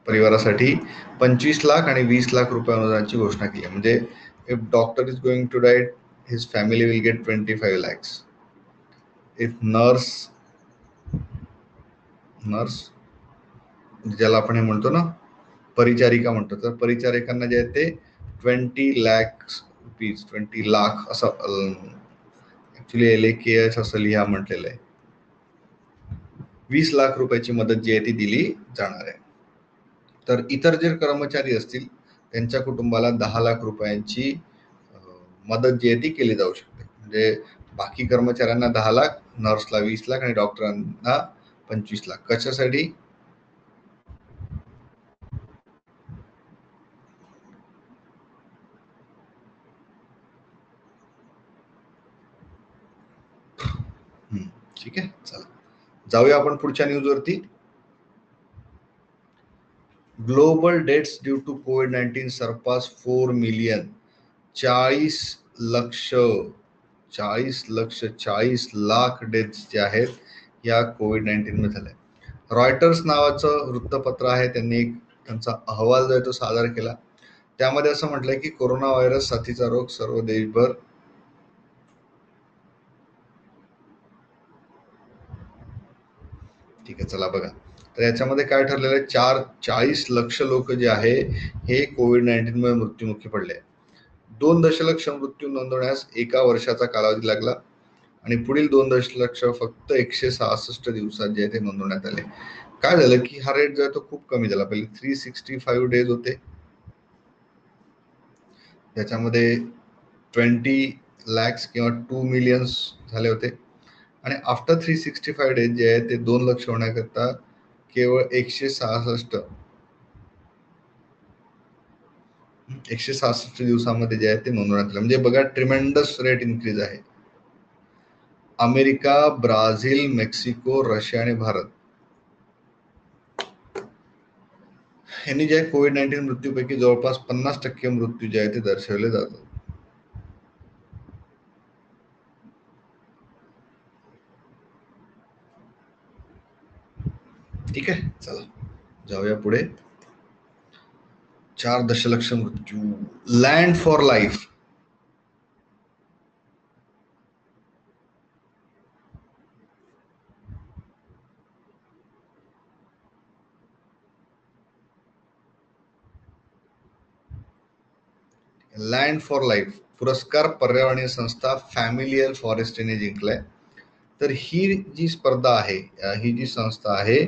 परिवारासाठी 25 लाख आणि 20 लाख रुपये अनुदानाची घोषणा केली. म्हणजे if doctor is going to die, his family will get 25 lakhs. If nurse ज्याला आपण हे म्हणतो ना परिचारिका म्हणतो, तर परिचारिकांना जे आहे ते 20 lakhs रुपीज, 20 लाख असं ऍक्च्युली LAKS असं लिहा म्हटलेलं आहे. 20 लाख रुपयाची मदत जी आहे ती दिली जाणार आहे. तर इतर जे कर्मचारी असतील त्यांच्या कुटुंबाला 10 लाख रुपयांची मदत जी आहे ती केली जाऊ शकते. म्हणजे बाकी कर्मचाऱ्यांना 10 लाख, नर्सला 20 लाख आणि डॉक्टरांना 25 लाख. कशासाठी? ठीक आहे, चला जाऊया आपण पुढच्या न्यूज वरती. Global deaths due to COVID-19 surpass 4 million. 40 lakh deaths जे आहेत या COVID-19 मध्ये झाल्या. रॉयटर्स नावाचं वृत्तपत्र आहे, त्यांनी एक त्यांचा अहवाल जो आहे तो सादर केला. त्यामध्ये असं म्हटलंय की कोरोना व्हायरस साथीचा रोग सर्व देशभर ठीक आहे, चला बघा. तर याच्यामध्ये काय ठरलेलं आहे, 40 लक्ष लोक जे आहे हे COVID-19 मुळे मृत्युमुखी पडले. 2 दशलक्ष मृत्यू नोंदवण्यास 1 वर्षाचा कालावधी लागला आणि पुढील 2 दशलक्ष फक्त 166 दिवसात जे आहे ते नोंदवण्यात आले. काय झालं की हा रेट जो आहे तो खूप कमी झाला. पहिले 365 डेज होते, त्याच्यामध्ये 20 लाख किंवा 2 मिलियन्स झाले होते आणि आफ्टर 365 डेज जे आहे ते 2 लक्ष होण्याकरता केवळ 166 दिवसामध्ये जे आहे ते नोंदवण्यात आलं. म्हणजे बघा, ट्रिमेंडस रेट इन्क्रीज आहे. अमेरिका, ब्राझील, मेक्सिको, रशिया आणि भारत यांनी जे COVID-19 मृत्यूपैकी जवळपास 50% मृत्यू जे आहे ते दर्शवले जातात. ठीक आहे, चला जाऊया पुढे. 4 दशलक्ष मृत्यू. Land for life. Land for life पुरस्कार पर्यावरणीय संस्था फॅमिलियल फॉरेस्ट्रीने जिंकलाय. तर ही जी स्पर्धा आहे, ही जी संस्था आहे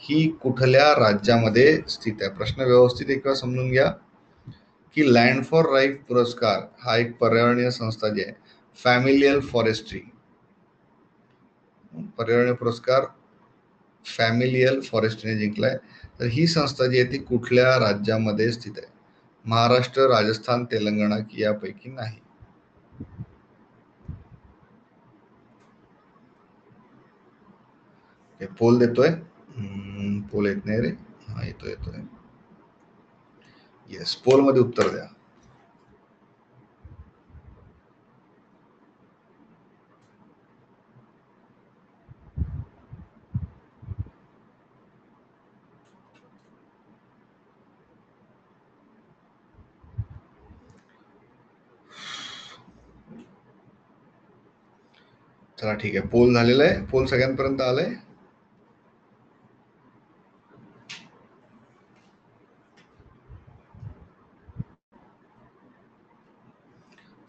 ही कुठल्या राज्यामध्ये स्थित आहे? प्रश्न व्यवस्थित एक वेळा समजून घ्या की लँड फॉर लाईफ पुरस्कार हा एक पर्यावरणीय संस्था जी आहे, फॅमिलियल फॉरेस्ट्री, पर्यावरणीय पुरस्कार फॅमिलियल फॉरेस्ट्रीने जिंकलाय. तर ही संस्था जी आहे ती कुठल्या राज्यामध्ये स्थित आहे? महाराष्ट्र, राजस्थान, तेलंगणा की यापैकी नाही? पोल देतोय. पोल येत नाही रे. हा, येतोय. येस, पोल मध्ये उत्तर द्या. चला ठीक आहे, पोल झालेला आहे. पोल सगळ्यांपर्यंत आलाय.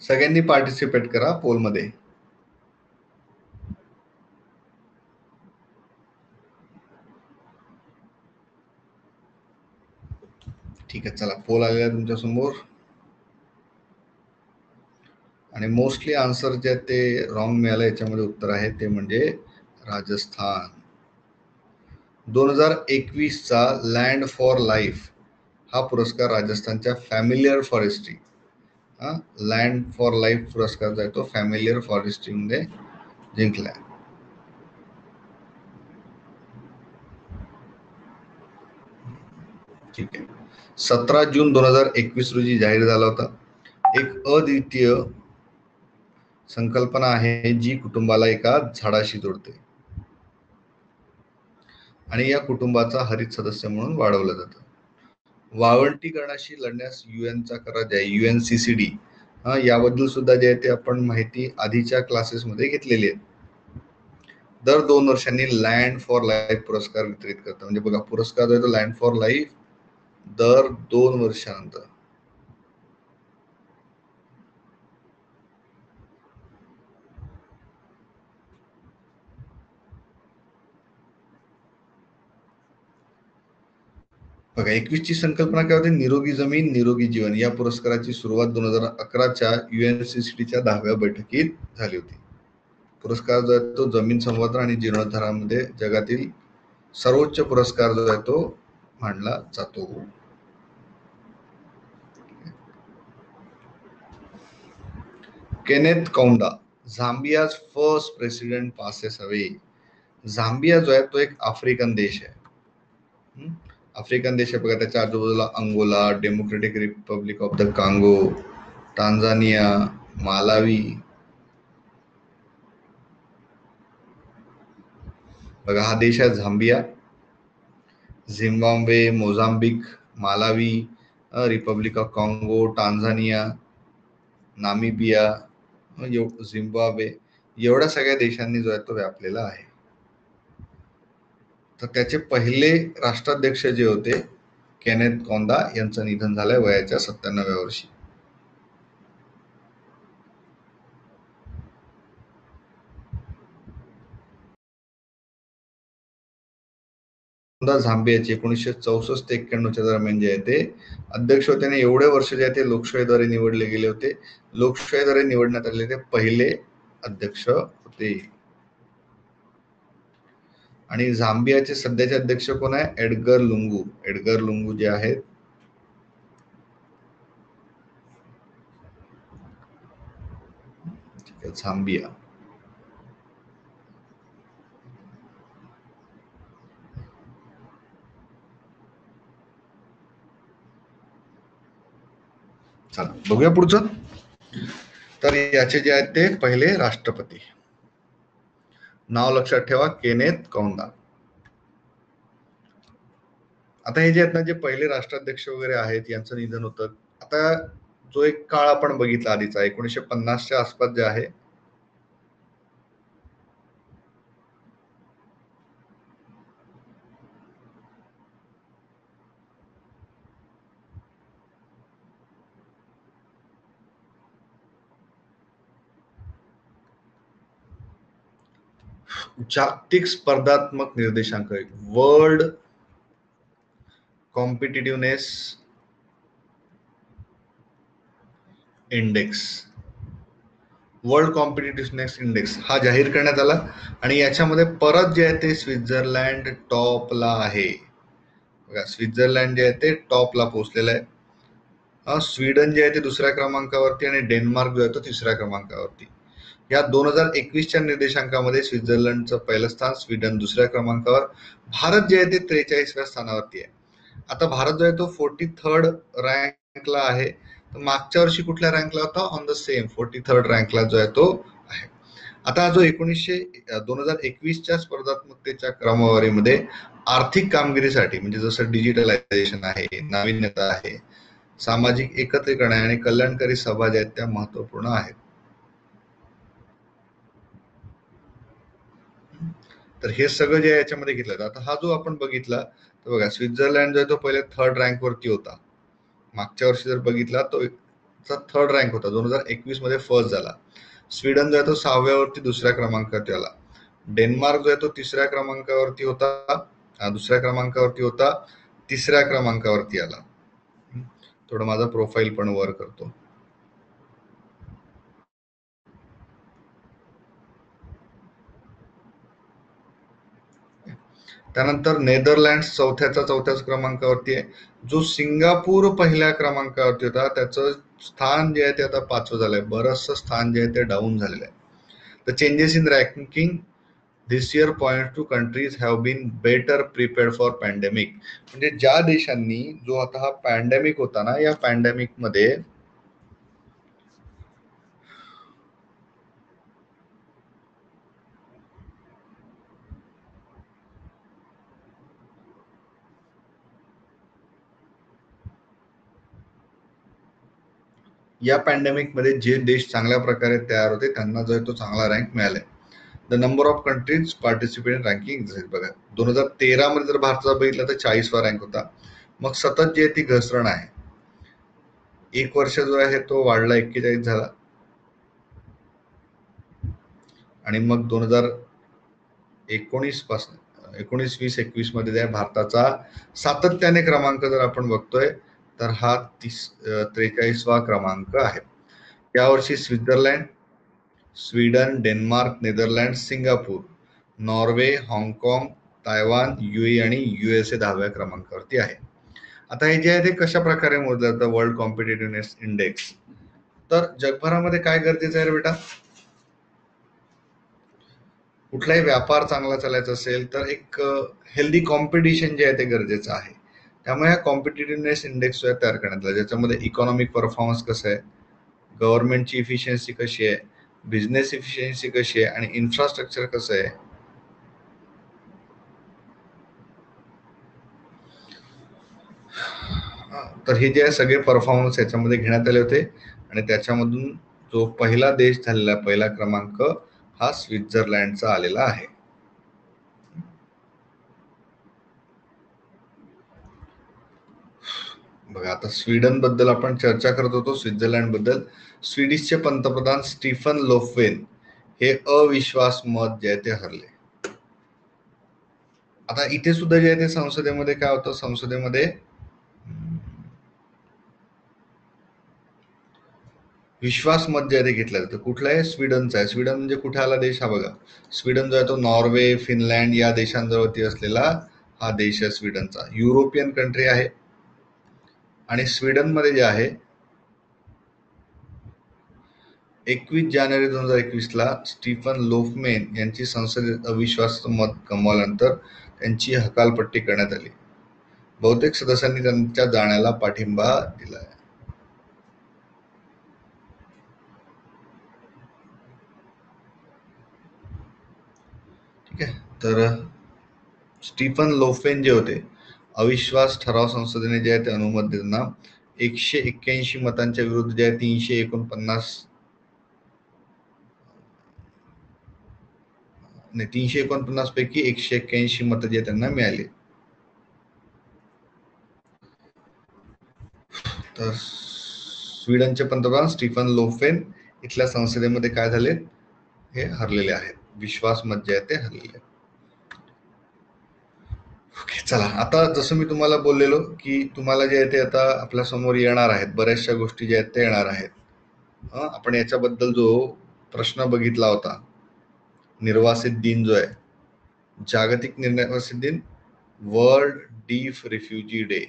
सगळ्यांनी पार्टिसिपेट करा पोल मध्ये. ठीक आहे, चला पोल आलेला आहे तुमच्या समोर आणि मोस्टली आन्सर जे ते रॉंग मिळालं. याच्यामध्ये उत्तर आहे ते म्हणजे राजस्थान. 2021चा लँड फॉर लाईफ हा पुरस्कार राजस्थानच्या familiar forestry, land for life पुरस्कार जो आहे तो फॅमिलियर फॉरेस्ट्री मध्ये जिंकलाय. ठीक आहे, 17 जून 2021 रोजी जाहीर झाला होता. एक अद्वितीय संकल्पना आहे जी कुटुंबाला एका झाडाशी जोडते आणि या कुटुंबाचा हरित सदस्य म्हणून वाढवलं जातं. वाळवंटीकरणाशी लढण्यास युएनचा करार आहे, UNCCD, याबद्दल सुद्धा जे आहे ते आपण माहिती आधीच्या क्लासेसमध्ये घेतलेली आहे. दर 2 वर्षांनी लँड फॉर लाईफ पुरस्कार वितरित करतात. म्हणजे बघा, पुरस्कार जो आहे तो लँड फॉर लाईफ दर 2 वर्षानंतर. बघा, 21 ची संकल्पना काय होती? निरोगी जमीन निरोगी जीवन. या पुरस्काराची सुरुवात 2011च्या UNCCTच्या 10व्या बैठकीत झाली होती. पुरस्कार जो आहे तो जमीन संवर्धन आणि जीर्णोद्धारामध्ये जगातील सर्वोच्च पुरस्कार जो आहे तो मानला जातो. Kenneth Kaunda, Zambia's first president passes away. Zambia जो आहे तो एक आफ्रिकन देश आहे. आफ्रिकन देश आहे बघा. त्याच्या आजूबाजूला Angola, Democratic Republic of the Congo, Tanzania, Malawi. बघा, हा देश आहे Zambia. Zimbabwe, Mozambique, Malawi, Republic of काँगो, टांझानिया, नामिबिया, झिम्बाब्वे, एवढ्या सगळ्या देशांनी जो आहे तो व्यापलेला आहे. तर त्याचे पहिले राष्ट्राध्यक्ष जे होते केनेथ कौंदा यांचं निधन झालंय वयाच्या 97व्या वर्षी. झांबियाचे 1964 ते 91च्या दरम्यान जे आहे ते अध्यक्ष होते आणि एवढे वर्ष जे आहे ते लोकशाहीद्वारे निवडले गेले होते. लोकशाहीद्वारे निवडण्यात आलेले ते पहिले अध्यक्ष होते. आणि झांबियाचे सध्याचे अध्यक्ष कोण आहे? Edgar Lungu. एडगर लुंगू जे आहेत झांबिया. चला बघूया पुढचं. तर याचे जे आहेत ते पहिले राष्ट्रपती. नाव लक्षात ठेवा, केनेथ कौंदा. आता हे जे आहेत ना, जे पहिले राष्ट्राध्यक्ष वगैरे आहेत यांचं निधन होतं. आता जो एक काळ आपण बघितला आधीचा 1950च्या आसपास जे आहे जागतिक स्पर्धात्मक निर्देशांक, वर्ल्ड कॉम्पिटिटिव्हनेस इंडेक्स, वर्ल्ड कॉम्पिटिटिव्हनेस इंडेक्स हा जाहीर करण्यात आला. आणि याच्यामध्ये परत जे आहे ते स्वित्झर्लंड टॉपला आहे. बघा, स्वित्झर्लंड जे आहे ते टॉपला पोहोचलेलं आहे. स्वीडन जे आहे ते दुसऱ्या क्रमांकावरती आणि डेन्मार्क जो आहे तो तिसऱ्या क्रमांकावरती. या 2021च्या निर्देशांकामध्ये स्वित्झर्लंडचं पहिलं स्थान, स्वीडन दुसऱ्या क्रमांकावर, भारत जे आहे ते 43व्या स्थानावरती आहे. आता भारत जो आहे तो 43rd रँकला आहे. तर मागच्या वर्षी कुठल्या रँकला होता? ऑन द सेम 43rd रँकला जो आहे तो आहे. आता हा जो 2021च्या स्पर्धात्मकतेच्या क्रमवारीमध्ये आर्थिक कामगिरीसाठी म्हणजे जसं डिजिटलायझेशन आहे, नाविन्यता आहे, सामाजिक एकत्रीकरण आणि कल्याणकारी सभा ज्या आहेत त्या महत्वपूर्ण आहेत. तर हे सगळं जे याच्यामध्ये घेतलं. आता हा जो आपण बघितला तर बघा, स्वित्झर्लंड जो आहे तो पहिले 3rd रँक वरती होता. मागच्या वर्षी जर बघितला तो 3rd रँक होता, 2021 मध्ये फर्स्ट झाला. स्वीडन जो आहे तो 6व्या वरती दुसऱ्या क्रमांकावरती आला. डेन्मार्क जो आहे तो तिसऱ्या क्रमांकावरती होता, दुसऱ्या क्रमांकावरती होता, तिसऱ्या क्रमांकावरती आला. थोडं माझा प्रोफाईल पण वर करतो. त्यानंतर नेदरलँड चौथ्याच क्रमांकावरती आहे. जो सिंगापूर पहिल्या क्रमांकावरती होता त्याचं स्थान जे आहे ते आता 5वं झालंय. बरंचसं स्थान जे आहे ते डाऊन झालेलं आहे. The changes in ranking this year point to countries have been better prepared for pandemic. म्हणजे ज्या देशांनी जो आता हा पॅन्डेमिक होता ना, या पॅन्डेमिक मध्ये जे देश चांगल्या प्रकारे तयार होते त्यांना जो आहे तो चांगला रँक मिळालाय. The number of countries participate in ranking. बघा, 2013 मध्ये जर भारताचा बघितला तर 40वा रँक होता. मग सतत जी आहे ती घसरण आहे. एक वर्ष जो आहे तो वाढला, 41 झाला. आणि मग 2019 पासून 19-20-21 मध्ये भारताचा सातत्याने क्रमांक जर आपण बघतोय तर हा 43वा क्रमांक आहे. यावर्षी Switzerland, Sweden, Denmark, Netherland, Singapore, Norway, हाँगकाँग, तायवान, UAE आणि USA 10व्या क्रमांकावरती आहे. आता हे जे आहे ते कशा प्रकारे मोजलं जातं वर्ल्ड कॉम्पिटिटिव्हनेस इंडेक्स? तर जगभरामध्ये काय गरजेचं आहे रे बेटा? कुठलाही व्यापार चांगला चालायचा असेल तर एक हेल्दी कॉम्पिटिशन जे आहे ते गरजेचं आहे. त्यामुळे हा कॉम्पिटिटिव्हनेस इंडेक्स तयार करण्यात आला, ज्याच्यामध्ये इकॉनॉमिक परफॉर्मन्स कसं आहे, गव्हर्नमेंटची इफिशियन्सी कशी आहे, बिझनेस इफिशियन्सी कशी आहे आणि इन्फ्रास्ट्रक्चर कसं आहे. तर हे जे आहे सगळे परफॉर्मन्स याच्यामध्ये घेण्यात आले होते आणि त्याच्यामधून जो पहिला देश झालेला पहिला क्रमांक हा स्वित्झर्लंडचा आलेला आहे. बघा, आता स्वीडन बद्दल आपण चर्चा करत होतो, स्वित्झर्लंड बद्दल. स्वीडिशचे पंतप्रधान स्टीफन लोफवेन हे अविश्वास मत जे आहे ते हरले. आता इथे सुद्धा जे आहे ते संसदेमध्ये काय होतं, संसदेमध्ये विश्वास मत जे आहे ते घेतलं जातं. कुठलं आहे? स्वीडनचा आहे. स्वीडन म्हणजे कुठे आला देश? हा बघा, स्वीडन जो आहे तो नॉर्वे, फिनलँड या देशांजवळती असलेला हा देश आहे स्वीडनचा. युरोपियन कंट्री आहे आणि स्वीडनमध्ये जे आहे 21 जानेवारी 2021 ला स्टीफन लोफमेन यांची संसदेत अविश्वास मत गमावल्यानंतर त्यांची हकालपट्टी करण्यात आली. बहुतेक सदस्यांनी त्यांच्या जाण्याला पाठिंबा दिला. ठीक आहे, तर स्टीफन लोफेन जे होते, अविश्वास ठराव संसदेने जे आहे ते अनुमत देताना 181 मतांच्या विरुद्ध जे आहे 349 पैकी 181 मत जे त्यांना मिळाले. तर स्वीडनचे पंतप्रधान स्टीफन लोफेन इथल्या संसदेमध्ये काय झाले, हे हरलेले आहेत. विश्वास मत जे आहे ते हरलेले. ओके, चला, आता जसं मी तुम्हाला बोललेलो की तुम्हाला जे आहे ते आता आपल्या समोर येणार आहेत, बऱ्याचशा गोष्टी ज्या आहेत ते येणार आहेत. आपण याच्याबद्दल जो प्रश्न बघितला होता, निर्वासित दिन जो आहे, जागतिक निर्वासित दिन, वर्ल्ड डीफ रिफ्युजी डे.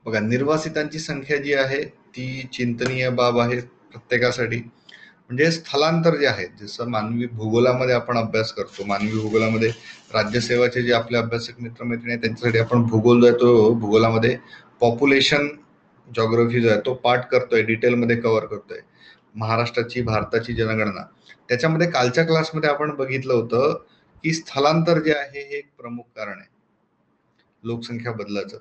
बघा, निर्वासितांची संख्या जी आहे ती चिंतनीय बाब आहे प्रत्येकासाठी. म्हणजे स्थलांतर जे आहे, जसं मानवी भूगोलामध्ये आपण अभ्यास करतो, मानवी भूगोलामध्ये राज्यसेवाचे जे आपले अभ्यासक मित्रमैत्रिणी आहेत त्यांच्यासाठी आपण भूगोल जो आहे तो भूगोलामध्ये पॉप्युलेशन जॉग्राफी जो आहे तो पाठ करतोय, डिटेलमध्ये कव्हर करतोय. महाराष्ट्राची, भारताची जनगणना, त्याच्यामध्ये कालच्या क्लासमध्ये आपण बघितलं होतं की स्थलांतर जे आहे हे एक प्रमुख कारण आहे लोकसंख्या बदलाचं.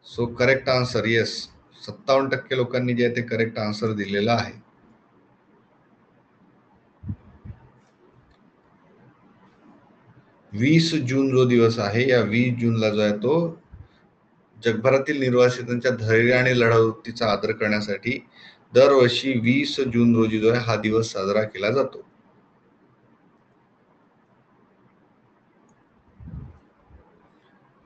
सो करेक्ट आन्सर येस, 57% लोकांनी जे आहे ते करेक्ट आन्सर दिलेला आहे. 20 जून जो दिवस आहे, या 20 जूनला जो आहे तो जगभरातील निर्वासितांच्या धैर्य आणि लढावृत्तीचा आदर करण्यासाठी दरवर्षी 20 जून रोजी जो आहे हा दिवस साजरा केला जातो.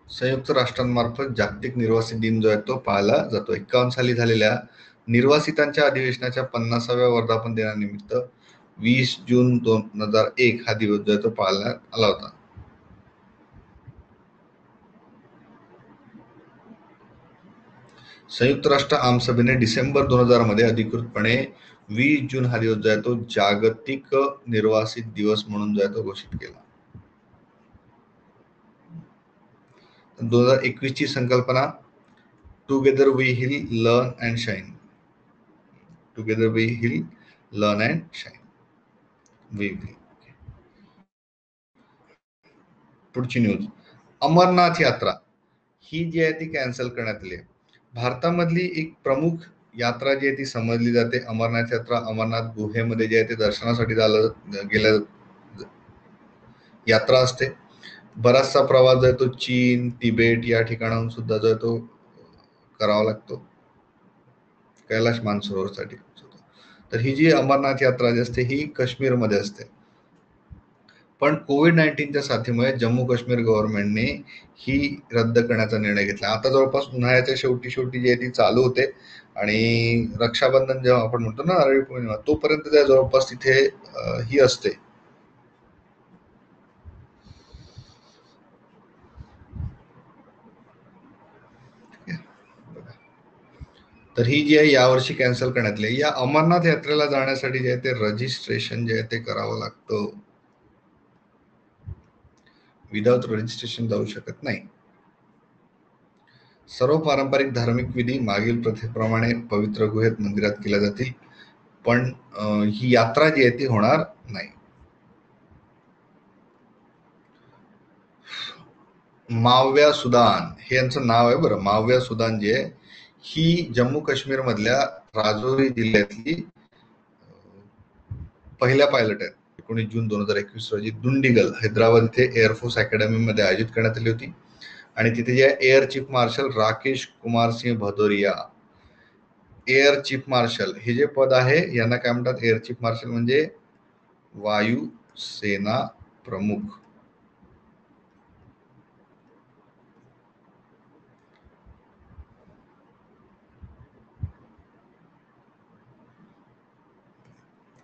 संयुक्त राष्ट्रांमार्फत जागतिक निर्वासित दिन जो आहे तो पाळला जातो. 51 साली झालेल्या निर्वासितांच्या अधिवेशनाच्या 50व्या वर्धापन दिनानिमित्त 20 जून 2001 हा दिवस जो आहे तो पाळण्यात आला होता. संयुक्त राष्ट्र आमसभेने डिसेंबर 2000 मध्ये अधिकृतपणे 20 जून हा दिवस जो आहे तो जागतिक निर्वासित दिवस म्हणून जो आहे तो घोषित केला. 2021 ची संकल्पना together we hill learn and shine. Together we hill learn and shine. पुढची न्यूज, अमरनाथ यात्रा ही जी आहे ती कॅन्सल करण्यात आली आहे. भारतामधली एक प्रमुख यात्रा जी आहे ती समजली जाते अमरनाथ यात्रा. अमरनाथ गुहेमध्ये जे आहे ते दर्शनासाठी गेल्या यात्रा असते. बराचसा प्रवास जो आहे तो चीन, तिबेट या ठिकाणाहून सुद्धा जो आहे तो करावा लागतो कैलाश मानसरोवरसाठी. तर ही जी अमरनाथ यात्रा जी असते ही काश्मीरमध्ये असते. पण कोविड-19च्या साथीमुळे जम्मू काश्मीर गव्हर्नमेंटने ही रद्द करण्याचा निर्णय घेतला. आता जवळपास उन्हाळ्याच्या शेवटी शेवटी जी आहे ती चालू होते आणि रक्षाबंधन जेव्हा आपण म्हणतो ना, नारळी पौर्णिमा, तोपर्यंत त्या जवळपास तिथे ही असते. तर ही जी आहे यावर्षी कॅन्सल करण्यात आली. या अमरनाथ यात्रेला जाण्यासाठी जे आहे ते रजिस्ट्रेशन जे आहे ते करावं लागतं. विदाउट रजिस्ट्रेशन जाऊ शकत नाही. सर्व पारंपरिक धार्मिक विधी मागील प्रथेप्रमाणे पवित्र गुहेत मंदिरात केल्या जातील, पण ही यात्रा जी आहे ती होणार नाही. माव्या सुदान हे यांचं नाव आहे बरं. माव्या सुदान जी आहे ही जम्मू काश्मीर मधल्या राजौरी जिल्ह्यातली पहिल्या पायलट आहेत. 19 जून 2021 रोजी दुंडीगल हैदराबाद इथे एअरफोर्स अकॅडमीमध्ये आयोजित करण्यात आली होती आणि तिथे जे air chief marshal Rakesh Kumar Singh Bhadauria, air chief marshal हे जे पद आहे यांना काय म्हणतात, एअर चीफ मार्शल म्हणजे वायू सेना प्रमुख.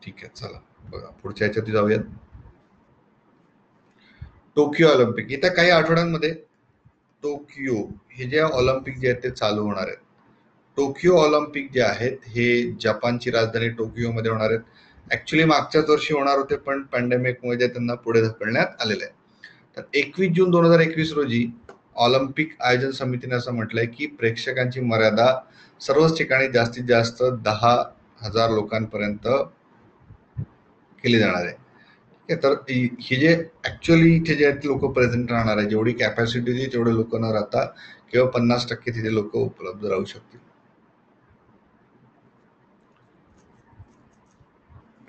ठीक आहे, चला बघा पुढच्या ह्याच्यात जाऊयात. टोकियो ऑलिम्पिक येत्या काही आठवड्यांमध्ये टोकियो हे जे ऑलिम्पिक जे आहेत ते चालू होणार आहेत. टोकियो ऑलिम्पिक जे आहेत हे जपानची राजधानी टोकियोमध्ये होणार आहेत. ऍक्च्युली मागच्याच वर्षी होणार होते, पण पॅन्डेमिकमुळे जे त्यांना पुढे ढकलण्यात आलेले आहे. तर 21 जून 2021 रोजी ऑलिम्पिक आयोजन समितीने असं म्हटलंय की प्रेक्षकांची मर्यादा सर्वच ठिकाणी जास्तीत जास्त 10,000 लोकांपर्यंत केली जाणार आहे. तर हे जे ऍक्च्युअली इथे जे आहेत लोक प्रेझेंट राहणार आहे, जेवढी कॅपॅसिटी होती तेवढे लोक न राहता केवळ 50% तिथे लोक उपलब्ध राहू शकतील.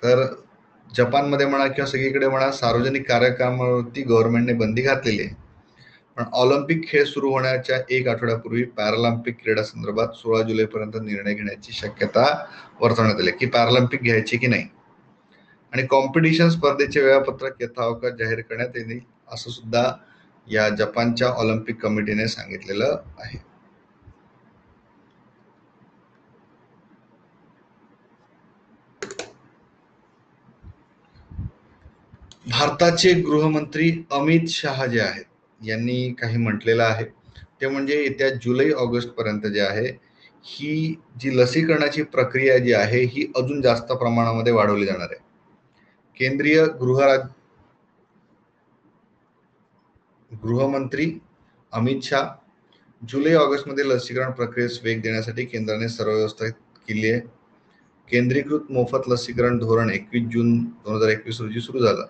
तर जपानमध्ये म्हणा किंवा सगळीकडे म्हणा सार्वजनिक कार्यक्रमावरती गव्हर्नमेंटने बंदी घातलेली आहे. पण ऑलिम्पिक खेळ सुरू होण्याच्या एक आठवड्यापूर्वी पॅरालिम्पिक क्रीडा संदर्भात 16 जुलैपर्यंत निर्णय घेण्याची शक्यता वर्तवण्यात आली की पॅरालिम्पिक घ्यायची की नाही. आणि कॉम्पिटिशन स्पर्धेचे वेळापत्रक यथावकाश जाहीर करण्यात येईल असं सुद्धा या जपानच्या ऑलिम्पिक कमिटीने सांगितलेलं आहे. भारताचे गृहमंत्री अमित शहा जे आहेत यांनी काही म्हटलेलं आहे ते म्हणजे येत्या जुलै ऑगस्ट पर्यंत जे आहे ही जी लसीकरणाची प्रक्रिया जी आहे ही अजून जास्त प्रमाणामध्ये वाढवली जाणार आहे. केंद्रीय गृहमंत्री अमित शहा जुलै ऑगस्ट मध्ये लसीकरण प्रक्रियेस वेग देण्यासाठी केंद्राने सर्व व्यवस्था केली आहे. केंद्रीकृत मोफत लसीकरण धोरण 21 जून 2021 रोजी सुरू झालं.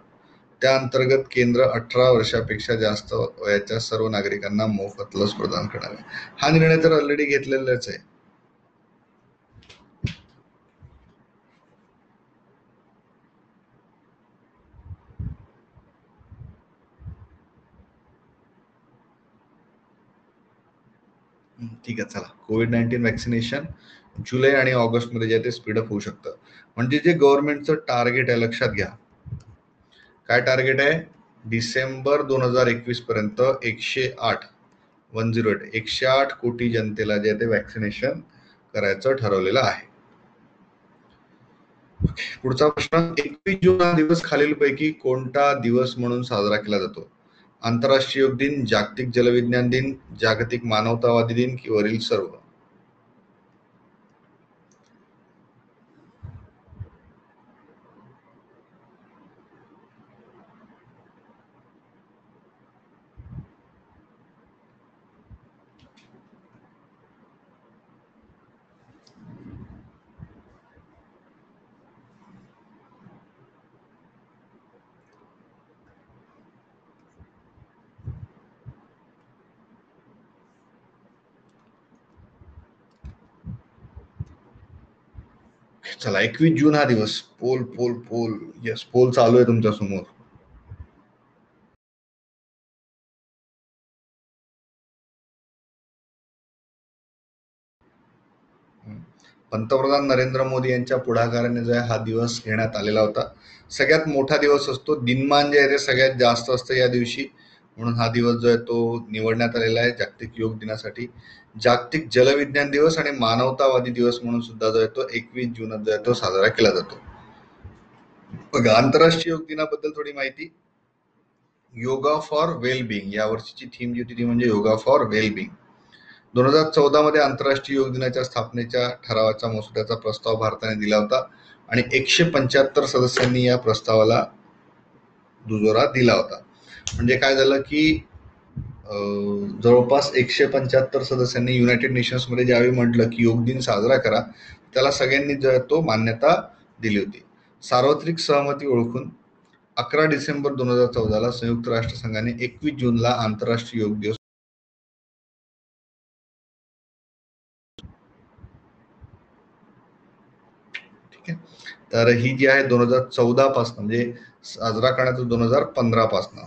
त्या अंतर्गत केंद्र 18 वर्षापेक्षा जास्त वयाच्या सर्व नागरिकांना मोफत लस प्रदान करणार आहे. हा निर्णय तर ऑलरेडी घेतलेलाच आहे. ठीक आहे, चला कोविड-19 वॅक्सिनेशन जुलै आणि ऑगस्ट मध्ये जे ते स्पीडअप होऊ शकतं. म्हणजे जे गव्हर्नमेंटचं टार्गेट आहे लक्षात घ्या. काय टार्गेट आहे? डिसेंबर 2021 पर्यंत 108 कोटी जनतेला जे ते वॅक्सिनेशन करायचं ठरवलेलं आहे. पुढचा प्रश्न, 21 जून हा दिवस खालीलपैकी कोणता दिवस म्हणून साजरा केला जातो? आंतरराष्ट्रीय योग दिन, जागतिक जलविज्ञान दिन, जागतिक मानवतावादी दिन की वरील सर्व? चला, 21 जून हा दिवस. Poll poll poll, yes, poll चालू आहे तुमच्या समोर. पंतप्रधान नरेंद्र मोदी यांच्या पुढाकाराने जो आहे हा दिवस घेण्यात आलेला होता. सगळ्यात मोठा दिवस असतो, दिनमान जे आहे ते सगळ्यात जास्त असतं या दिवशी, म्हणून हा दिवस जो आहे तो निवडण्यात आलेला आहे जागतिक योग दिनासाठी. जागतिक जलविज्ञान दिवस आणि मानवतावादी दिवस म्हणून सुद्धा जो आहे तो 21 जून जो आहे तो साजरा केला जातो. बघा, आंतरराष्ट्रीय योग दिनाबद्दल थोडी माहिती. योगा फॉर वेलबिंग या वर्षीची थीम जी होती ती म्हणजे योगा फॉर वेलबिंग. 2014 मध्ये आंतरराष्ट्रीय योग दिनाच्या स्थापनेच्या ठरावाच्या मसुद्याचा प्रस्ताव भारताने दिला होता आणि 175 सदस्यांनी या प्रस्तावाला दुजोरा दिला होता. म्हणजे काय झालं की जवळपास 175 सदस्यांनी युनायटेड नेशन्स मध्ये ज्यावेळी म्हटलं की योग दिन साजरा करा, त्याला सगळ्यांनी जो आहे तो मान्यता दिली होती. सार्वत्रिक सहमती ओळखून 11 डिसेंबर 2014 संयुक्त राष्ट्र संघाने 21 जूनला आंतरराष्ट्रीय योग दिवस. ठीक आहे, तर ही जी आहे 2014 पासून म्हणजे साजरा करण्यात 2015 पासून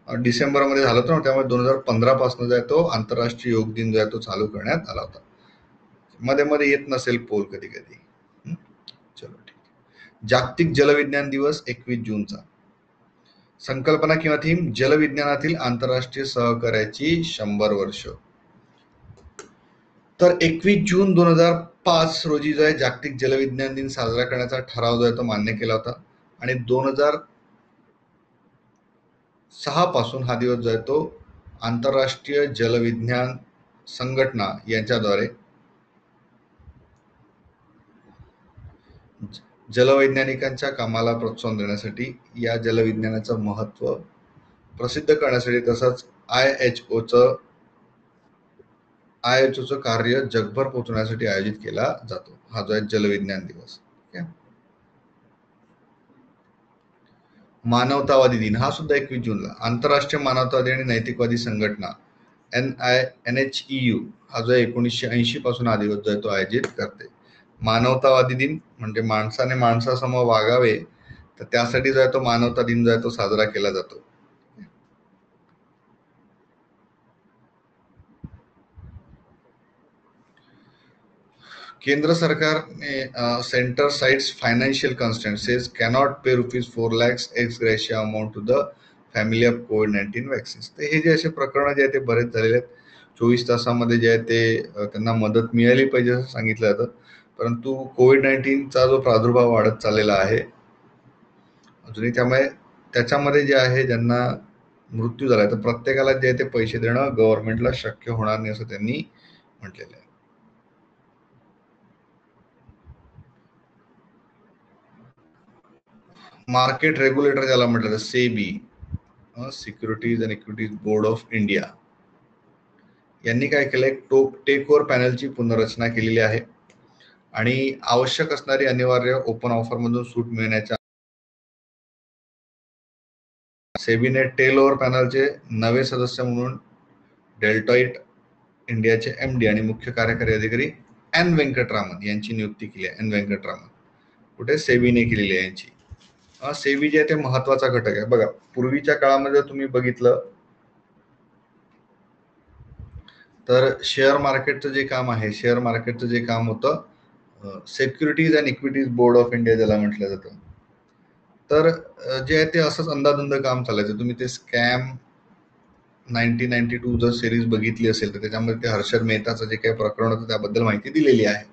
डिसेंबर मध्ये झालं होतं, त्यामुळे 2015 पासून जो आहे तो आंतरराष्ट्रीय योग दिन जो आहे तो चालू करण्यात आला होता. मध्ये मध्ये येत नसेल पोल कधी कधी. चलो ठीक. जागतिक जलविज्ञान दिवस 21 जूनचा. संकल्पना किंवा थीम, जलविज्ञानातील आंतरराष्ट्रीय सहकार्याची 100 वर्ष. तर 21 जून 2005 रोजी जो आहे जागतिक जलविज्ञान दिन साजरा करण्याचा ठराव जो आहे तो मान्य केला होता आणि 2006 पासून हा दिवस जो आहे तो आंतरराष्ट्रीय जलविज्ञान संघटना यांच्याद्वारे जलवैज्ञानिकांच्या कामाला प्रोत्साहन देण्यासाठी, या जलविज्ञानाचं महत्व प्रसिद्ध करण्यासाठी, तसंच आयएचओचं कार्य जगभर पोहोचवण्यासाठी आयोजित केला जातो हा जो आहे जलविज्ञान दिवस. मानवतावादी दिन हा सुद्धा 21 जूनला. आंतरराष्ट्रीय मानवतावादी आणि नैतिकवादी संघटना NHEU हा जो 1980 पासून हा दिवस जो आहे तो आयोजित करते. मानवतावादी दिन म्हणजे माणसाने माणसासमोर वागावे, तर त्यासाठी जो आहे तो मानवता दिन जो आहे तो साजरा केला जातो. केंद्र सरकारने centre cites financial constraints cannot pay ₹4 lakhs ex gratia amount to the family of COVID-19 vaccines. तर हे जे असे प्रकरण जे आहे ते बरेच झालेले आहेत. 24 तासामध्ये जे आहे ते त्यांना मदत मिळाली पाहिजे असं सांगितलं जातं, परंतु COVID-19चा जो प्रादुर्भाव वाढत चाललेला आहे अजूनही, त्यामुळे त्याच्यामध्ये जे आहे ज्यांना मृत्यू झाला तर प्रत्येकाला जे आहे ते पैसे देणं गव्हर्नमेंटला शक्य होणार नाही असं त्यांनी म्हटलेलं आहे. मार्केट रेग्युलेटर ज्याला म्हटलं जातं, SEBI, securities and equities board of India, यांनी काय केलंय, टेक ओव्हर पॅनलची पुनर्रचना केलेली आहे आणि आवश्यक असणारी अनिवार्य ओपन ऑफर मधून सूट मिळण्याच्या सेबीने टेल ओव्हर पॅनलचे नवे सदस्य म्हणून डेल्टॉइट इंडियाचे MD आणि मुख्य कार्यकारी अधिकारी एन व्यंकटरामन यांची नियुक्ती केली आहे. एन व्यंकटरामन कुठे सेबीने केलेली आहे यांची. सेबी जे आहे ते महत्वाचा घटक आहे. बघा, पूर्वीच्या काळामध्ये तुम्ही बघितलं तर शेअर मार्केटचं जे काम आहे, शेअर मार्केटचं जे काम होतं securities and equities board of India ज्याला म्हटलं जातं, तर जे आहे ते असंच अंदाधुंद काम चालायचं. तुम्ही ते स्कॅम 1992 जर सिरीज बघितली असेल तर त्याच्यामध्ये ते हर्षद मेहताचं जे काही प्रकरण होतं त्याबद्दल माहिती दिलेली आहे.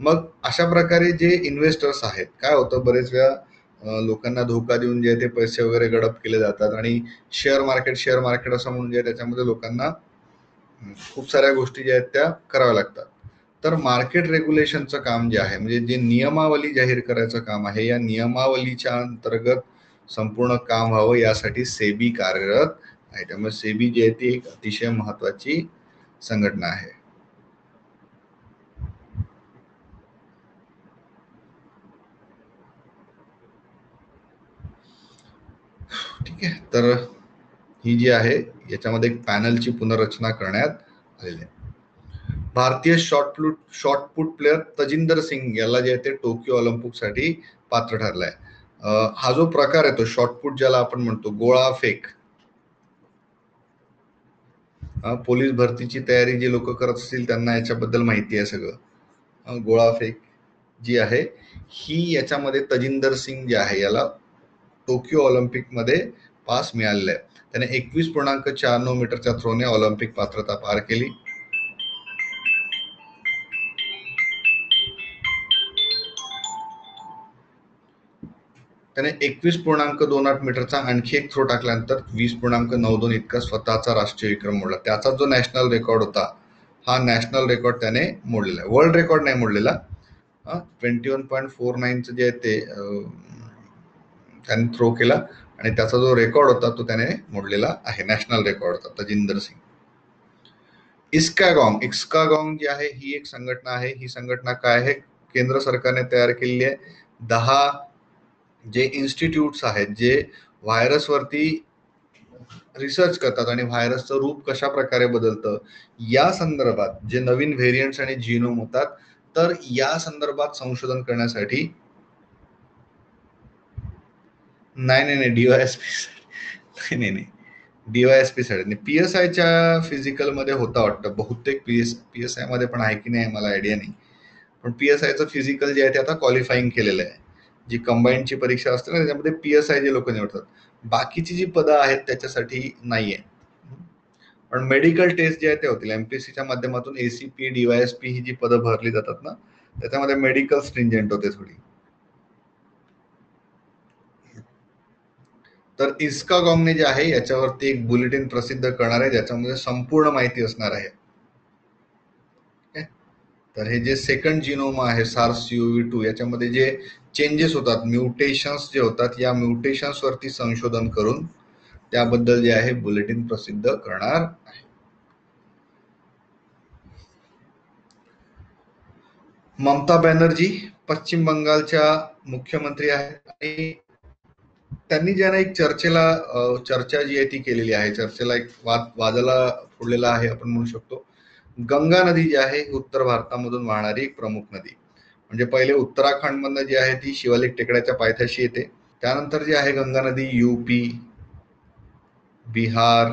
मग अशा प्रकारे जे इन्व्हेस्टर्स आहेत, काय होतं बरेच वेळा लोकांना धोका देऊन जे ते पैसे वगैरे गडप केले जातात आणि शेअर मार्केट असं म्हणून जे त्याच्यामध्ये लोकांना खूप साऱ्या गोष्टी ज्या आहेत त्या कराव्या लागतात. तर मार्केट रेग्युलेशनचं काम जे आहे, म्हणजे जे नियमावली जाहीर करायचं काम आहे, या नियमावलीच्या अंतर्गत संपूर्ण काम व्हावं यासाठी सेबी कार्यरत आहे. त्यामुळे सेबी जी आहे ती एक अतिशय महत्वाची संघटना आहे. ठीक आहे, तर ही जी आहे याच्यामध्ये एक पॅनलची पुनर्रचना करण्यात आलेली आहे. भारतीय शॉर्टपुट प्लेअर तजिंदर सिंग याला जे आहे ते टोकियो ऑलिम्पिकसाठी पात्र ठरलाय. हा जो प्रकार आहे तो शॉर्टपुट ज्याला आपण म्हणतो, गोळा फेक, पोलीस भरतीची तयारी जे लोक करत असतील त्यांना याच्याबद्दल माहिती आहे सगळं. गोळा फेक जी आहे ही याच्यामध्ये तजिंदर सिंग जे आहे याला टोकियो ऑलिम्पिक मध्ये पास मिळालेला आहे. त्याने 21.94 मीटरच्या थ्रोने ऑलिम्पिक पात्रता पार केली. त्याने 21.28 मीटरचा आणखी एक थ्रो टाकल्यानंतर 20.92 इतका स्वतःचा राष्ट्रीय विक्रम मोडला. त्याचा जो नॅशनल रेकॉर्ड होता हा नॅशनल रेकॉर्ड त्याने मोडलेला आहे. वर्ल्ड रेकॉर्ड नाही मोडलेला. 21.49 जे आहे ते त्याने थ्रो केला आणि त्याचा जो रेकॉर्ड होता तो त्याने मोडलेला आहे. नॅशनल रेकॉर्ड होता तजिंदर सिंग. इस्कागॉंग जी आहे ही एक संघटना आहे. ही संघटना काय आहे? केंद्र सरकारने तयार केलेली आहे. 10 जे इन्स्टिट्यूट्स आहेत जे व्हायरसवरती रिसर्च करतात आणि व्हायरसचं रूप कशा प्रकारे बदलतं या संदर्भात जे नवीन व्हेरियंट्स आणि जीनोम होतात, तर या संदर्भात संशोधन करण्यासाठी नाही डीवायएसपी साठी PSIच्या फिजिकल मध्ये होता वाटतं बहुतेक. PSI मध्ये पण आहे की नाही मला आयडिया नाही, पण PSIचं फिजिकल जे आहे ते आता क्वालिफाईंग केलेलं आहे. जी कंबाईनची परीक्षा असते ना त्याच्यामध्ये PSI जे लोक निवडतात. बाकीची जी पदं आहेत त्याच्यासाठी नाहीये, पण मेडिकल टेस्ट जे आहे ते होतील. MPSCच्या माध्यमातून ACP DYSP ही जी पदं भरली जातात ना त्याच्यामध्ये मेडिकल स्ट्रिंजेंट होते थोडी. तर इस्कागॉंगने जे आहे याच्यावरती एक बुलेटिन प्रसिद्ध करणार आहे ज्याच्यामध्ये संपूर्ण माहिती असणार आहे. तर हे जे सेकंड जिनोम आहे SARS-CoV-2 याच्यामध्ये जे चेंजेस होतात, म्युटेशन्स जे होतात, या म्युटेशन्स वरती संशोधन करून त्याबद्दल जे आहे बुलेटिन प्रसिद्ध करणार आहे. ममता बॅनर्जी पश्चिम बंगालच्या मुख्यमंत्री आहेत आणि त्यांनी जे ना एक चर्चा जी आहे ती केलेली आहे. चर्चेला एक वादाला फोडलेला आहे आपण म्हणू शकतो. गंगा नदी जी आहे उत्तर भारतामधून वाहणारी एक प्रमुख नदी. म्हणजे पहिले उत्तराखंड मधनं जी आहे ती शिवालिक टेकड्याच्या पायथ्याशी येते. त्यानंतर जी आहे गंगा नदी UP, बिहार,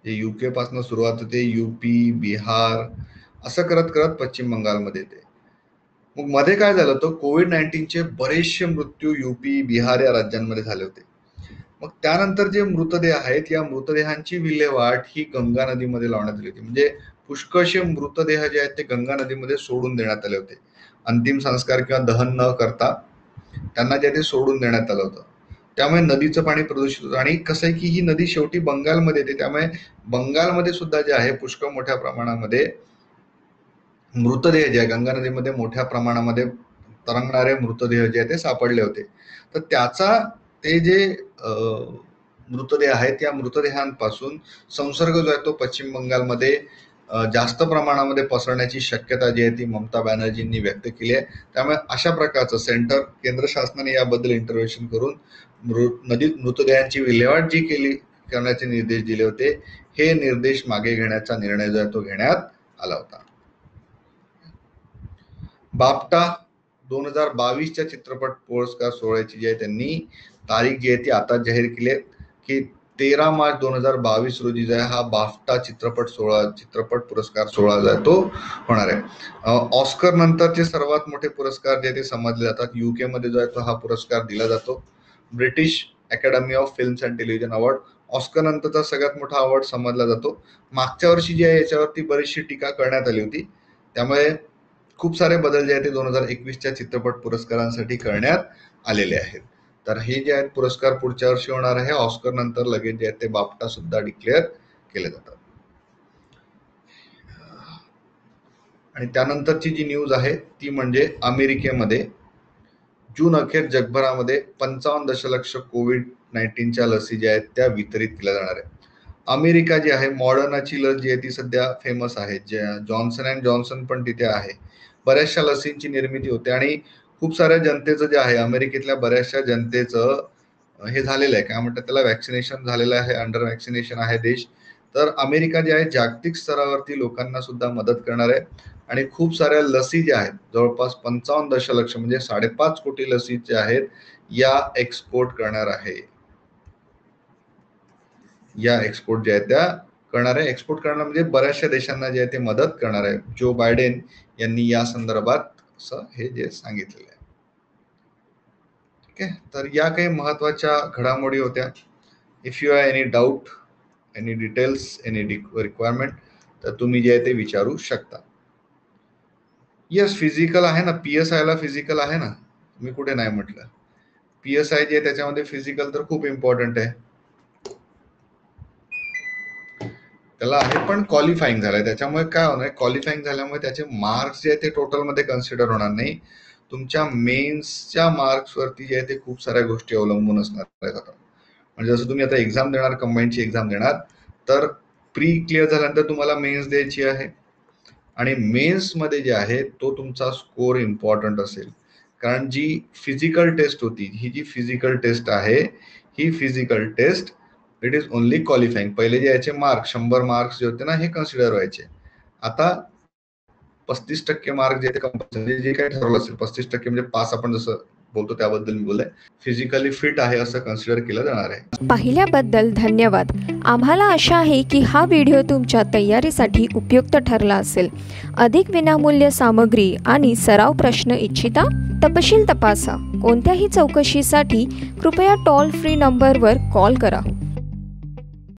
जे UK पासून सुरुवात होते, UP, बिहार असं करत करत पश्चिम बंगालमध्ये येते. मग मध्ये काय झालं होतं, COVID-19चे बरेचसे मृत्यू UP, बिहार या राज्यांमध्ये झाले होते. मग त्यानंतर जे मृतदेह आहेत या मृतदेहांची विल्हेवाट ही गंगा नदीमध्ये लावण्यात आली होती. म्हणजे पुष्कळशे मृतदेह जे आहेत ते गंगा नदीमध्ये सोडून देण्यात आले होते. अंतिम संस्कार किंवा दहन न करता त्यांना जे ते सोडून देण्यात आलं होतं. त्यामुळे नदीचं पाणी प्रदूषित होतं. आणि कसं आहे की ही नदी शेवटी बंगालमध्ये येते, त्यामुळे बंगालमध्ये सुद्धा जे आहे पुष्कळ मोठ्या प्रमाणामध्ये मृतदेह जे आहे गंगा नदीमध्ये मोठ्या प्रमाणामध्ये तरंगणारे मृतदेह जे आहे ते सापडले होते. तर त्याचा ते जे मृतदेह आहेत या मृतदेहांपासून संसर्ग जो आहे तो पश्चिम बंगालमध्ये जास्त प्रमाणामध्ये पसरण्याची शक्यता जी आहे ती ममता बॅनर्जींनी व्यक्त केली आहे. त्यामुळे अशा प्रकारचं केंद्र शासनाने याबद्दल इंटरव्हेन्शन करून नदीत मृतदेहांची विल्हेवाट जी करण्याचे निर्देश दिले होते, हे निर्देश मागे घेण्याचा निर्णय जो आहे तो घेण्यात आला होता. बाफ्टा 2022च्या चित्रपट पुरस्कार सोहळ्याची जी आहे त्यांनी तारीख जी आहे ती आता जाहीर केली आहे की 13 मार्च 2022 रोजी जो आहे हा बाफ्टा चित्रपट पुरस्कार सोहळा जो आहे तो होणार आहे. ऑस्कर नंतरचे सर्वात मोठे पुरस्कार जे ते समजले जातात. UK मध्ये जो आहे तो हा पुरस्कार दिला जातो. British academy of films and television award Oscar नंतरचा सगळ्यात मोठा अवॉर्ड समजला जातो. मागच्या वर्षी जी आहे याच्यावरती बरीचशी टीका करण्यात आली होती. त्यामुळे खूप सारे बदल जे आहेत ते 2021च्या चित्रपट पुरस्कारांसाठी करण्यात आलेले आहेत. तर हे जे आहेत पुरस्कार पुढच्या वर्षी होणार आहे. ऑस्कर नंतर लगेच जे आहेत ते बाफ्टा सुद्धा डिक्लेअर केले जातात. आणि त्यानंतरची जी न्यूज आहे ती म्हणजे अमेरिकेमध्ये जून अखेर जगभरामध्ये 55 दशलक्ष COVID-19च्या लसी ज्या आहेत त्या वितरित केल्या जाणार आहे. अमेरिका जी आहे मॉडर्नाची लस जी आहे ती सध्या फेमस आहे. जॉन्सन अँड जॉन्सन पण तिथे आहे. बऱ्याचशा लसींची निर्मिती होते आणि खूप साऱ्या जनतेचं जे आहे अमेरिकेतल्या बऱ्याचशा जनतेचं हे झालेलं आहे, काय म्हणतात त्याला, वॅक्सिनेशन झालेलं आहे. अंडर वॅक्सिनेशन आहे देश. तर अमेरिका जे आहे जागतिक स्तरावरती लोकांना सुद्धा मदत करणार आहे आणि खूप साऱ्या लसी ज्या आहेत, जवळपास 55 दशलक्ष म्हणजे 5.5 कोटी लसी ज्या आहेत या एक्सपोर्ट करणार आहे. या एक्सपोर्ट ज्या आहेत त्या करणार आहे. एक्सपोर्ट करणार म्हणजे बऱ्याचशा देशांना जे आहे ते मदत करणार आहे. जो बायडेन यांनी या संदर्भात असं हे जे सांगितलेलं आहे. ठीक आहे, तर या काही महत्वाच्या घडामोडी होत्या. If you have any doubt, any details, any requirement, तर तुम्ही जे आहे ते विचारू शकता. यस, फिजिकल आहे ना, PSI ला फिजिकल आहे ना, मी कुठे नाही म्हटलं. PSI जे आहे त्याच्यामध्ये फिजिकल तर खूप इम्पॉर्टंट आहे, त्याला आहे, पण क्वालिफाईंग झालंय. त्याच्यामुळे काय होणार, क्वालिफाईंग झाल्यामुळे त्याचे मार्क्स जे आहे ते टोटल मध्ये कन्सिडर होणार नाही. तुमच्या मेन्सच्या मार्क्स वरती जे आहे ते खूप साऱ्या गोष्टी अवलंबून असणार आहेत. आता म्हणजे जसं तुम्ही आता एक्झाम देणार, कंबाईनची एक्झाम देणार, तर प्री क्लिअर झाल्यानंतर तुम्हाला मेन्स द्यायची आहे आणि मेन्स मध्ये जे आहे तो तुमचा स्कोर इम्पॉर्टंट असेल. कारण जी फिजिकल टेस्ट होती, ही जी फिजिकल टेस्ट आहे, ही physical test it is only qualifying. पहिले जे याचे मार्क्स 100 मार्क्स जे होते ना हे कन्सिडर व्हायचे. आता 35% मार्क जे ते कंपल्सरी, जे काही ठरवलं असेल 35% म्हणजे पास, आपण जसं बोलतो त्याबद्दल मी बोलले, फिजिकली फिट आहे असं कन्सिडर केलं जाणार आहे. पाहिल्याबद्दल धन्यवाद. आम्हाला आशा आहे की हा व्हिडिओ तुमच्या तयारीसाठी उपयुक्त ठरला असेल. अधिक विनामूल्य सामग्री आणि सराव प्रश्न इच्छिता? तपशील तपासा. कोणत्याही चौकशीसाठी कृपया टोल फ्री नंबरवर कॉल करा.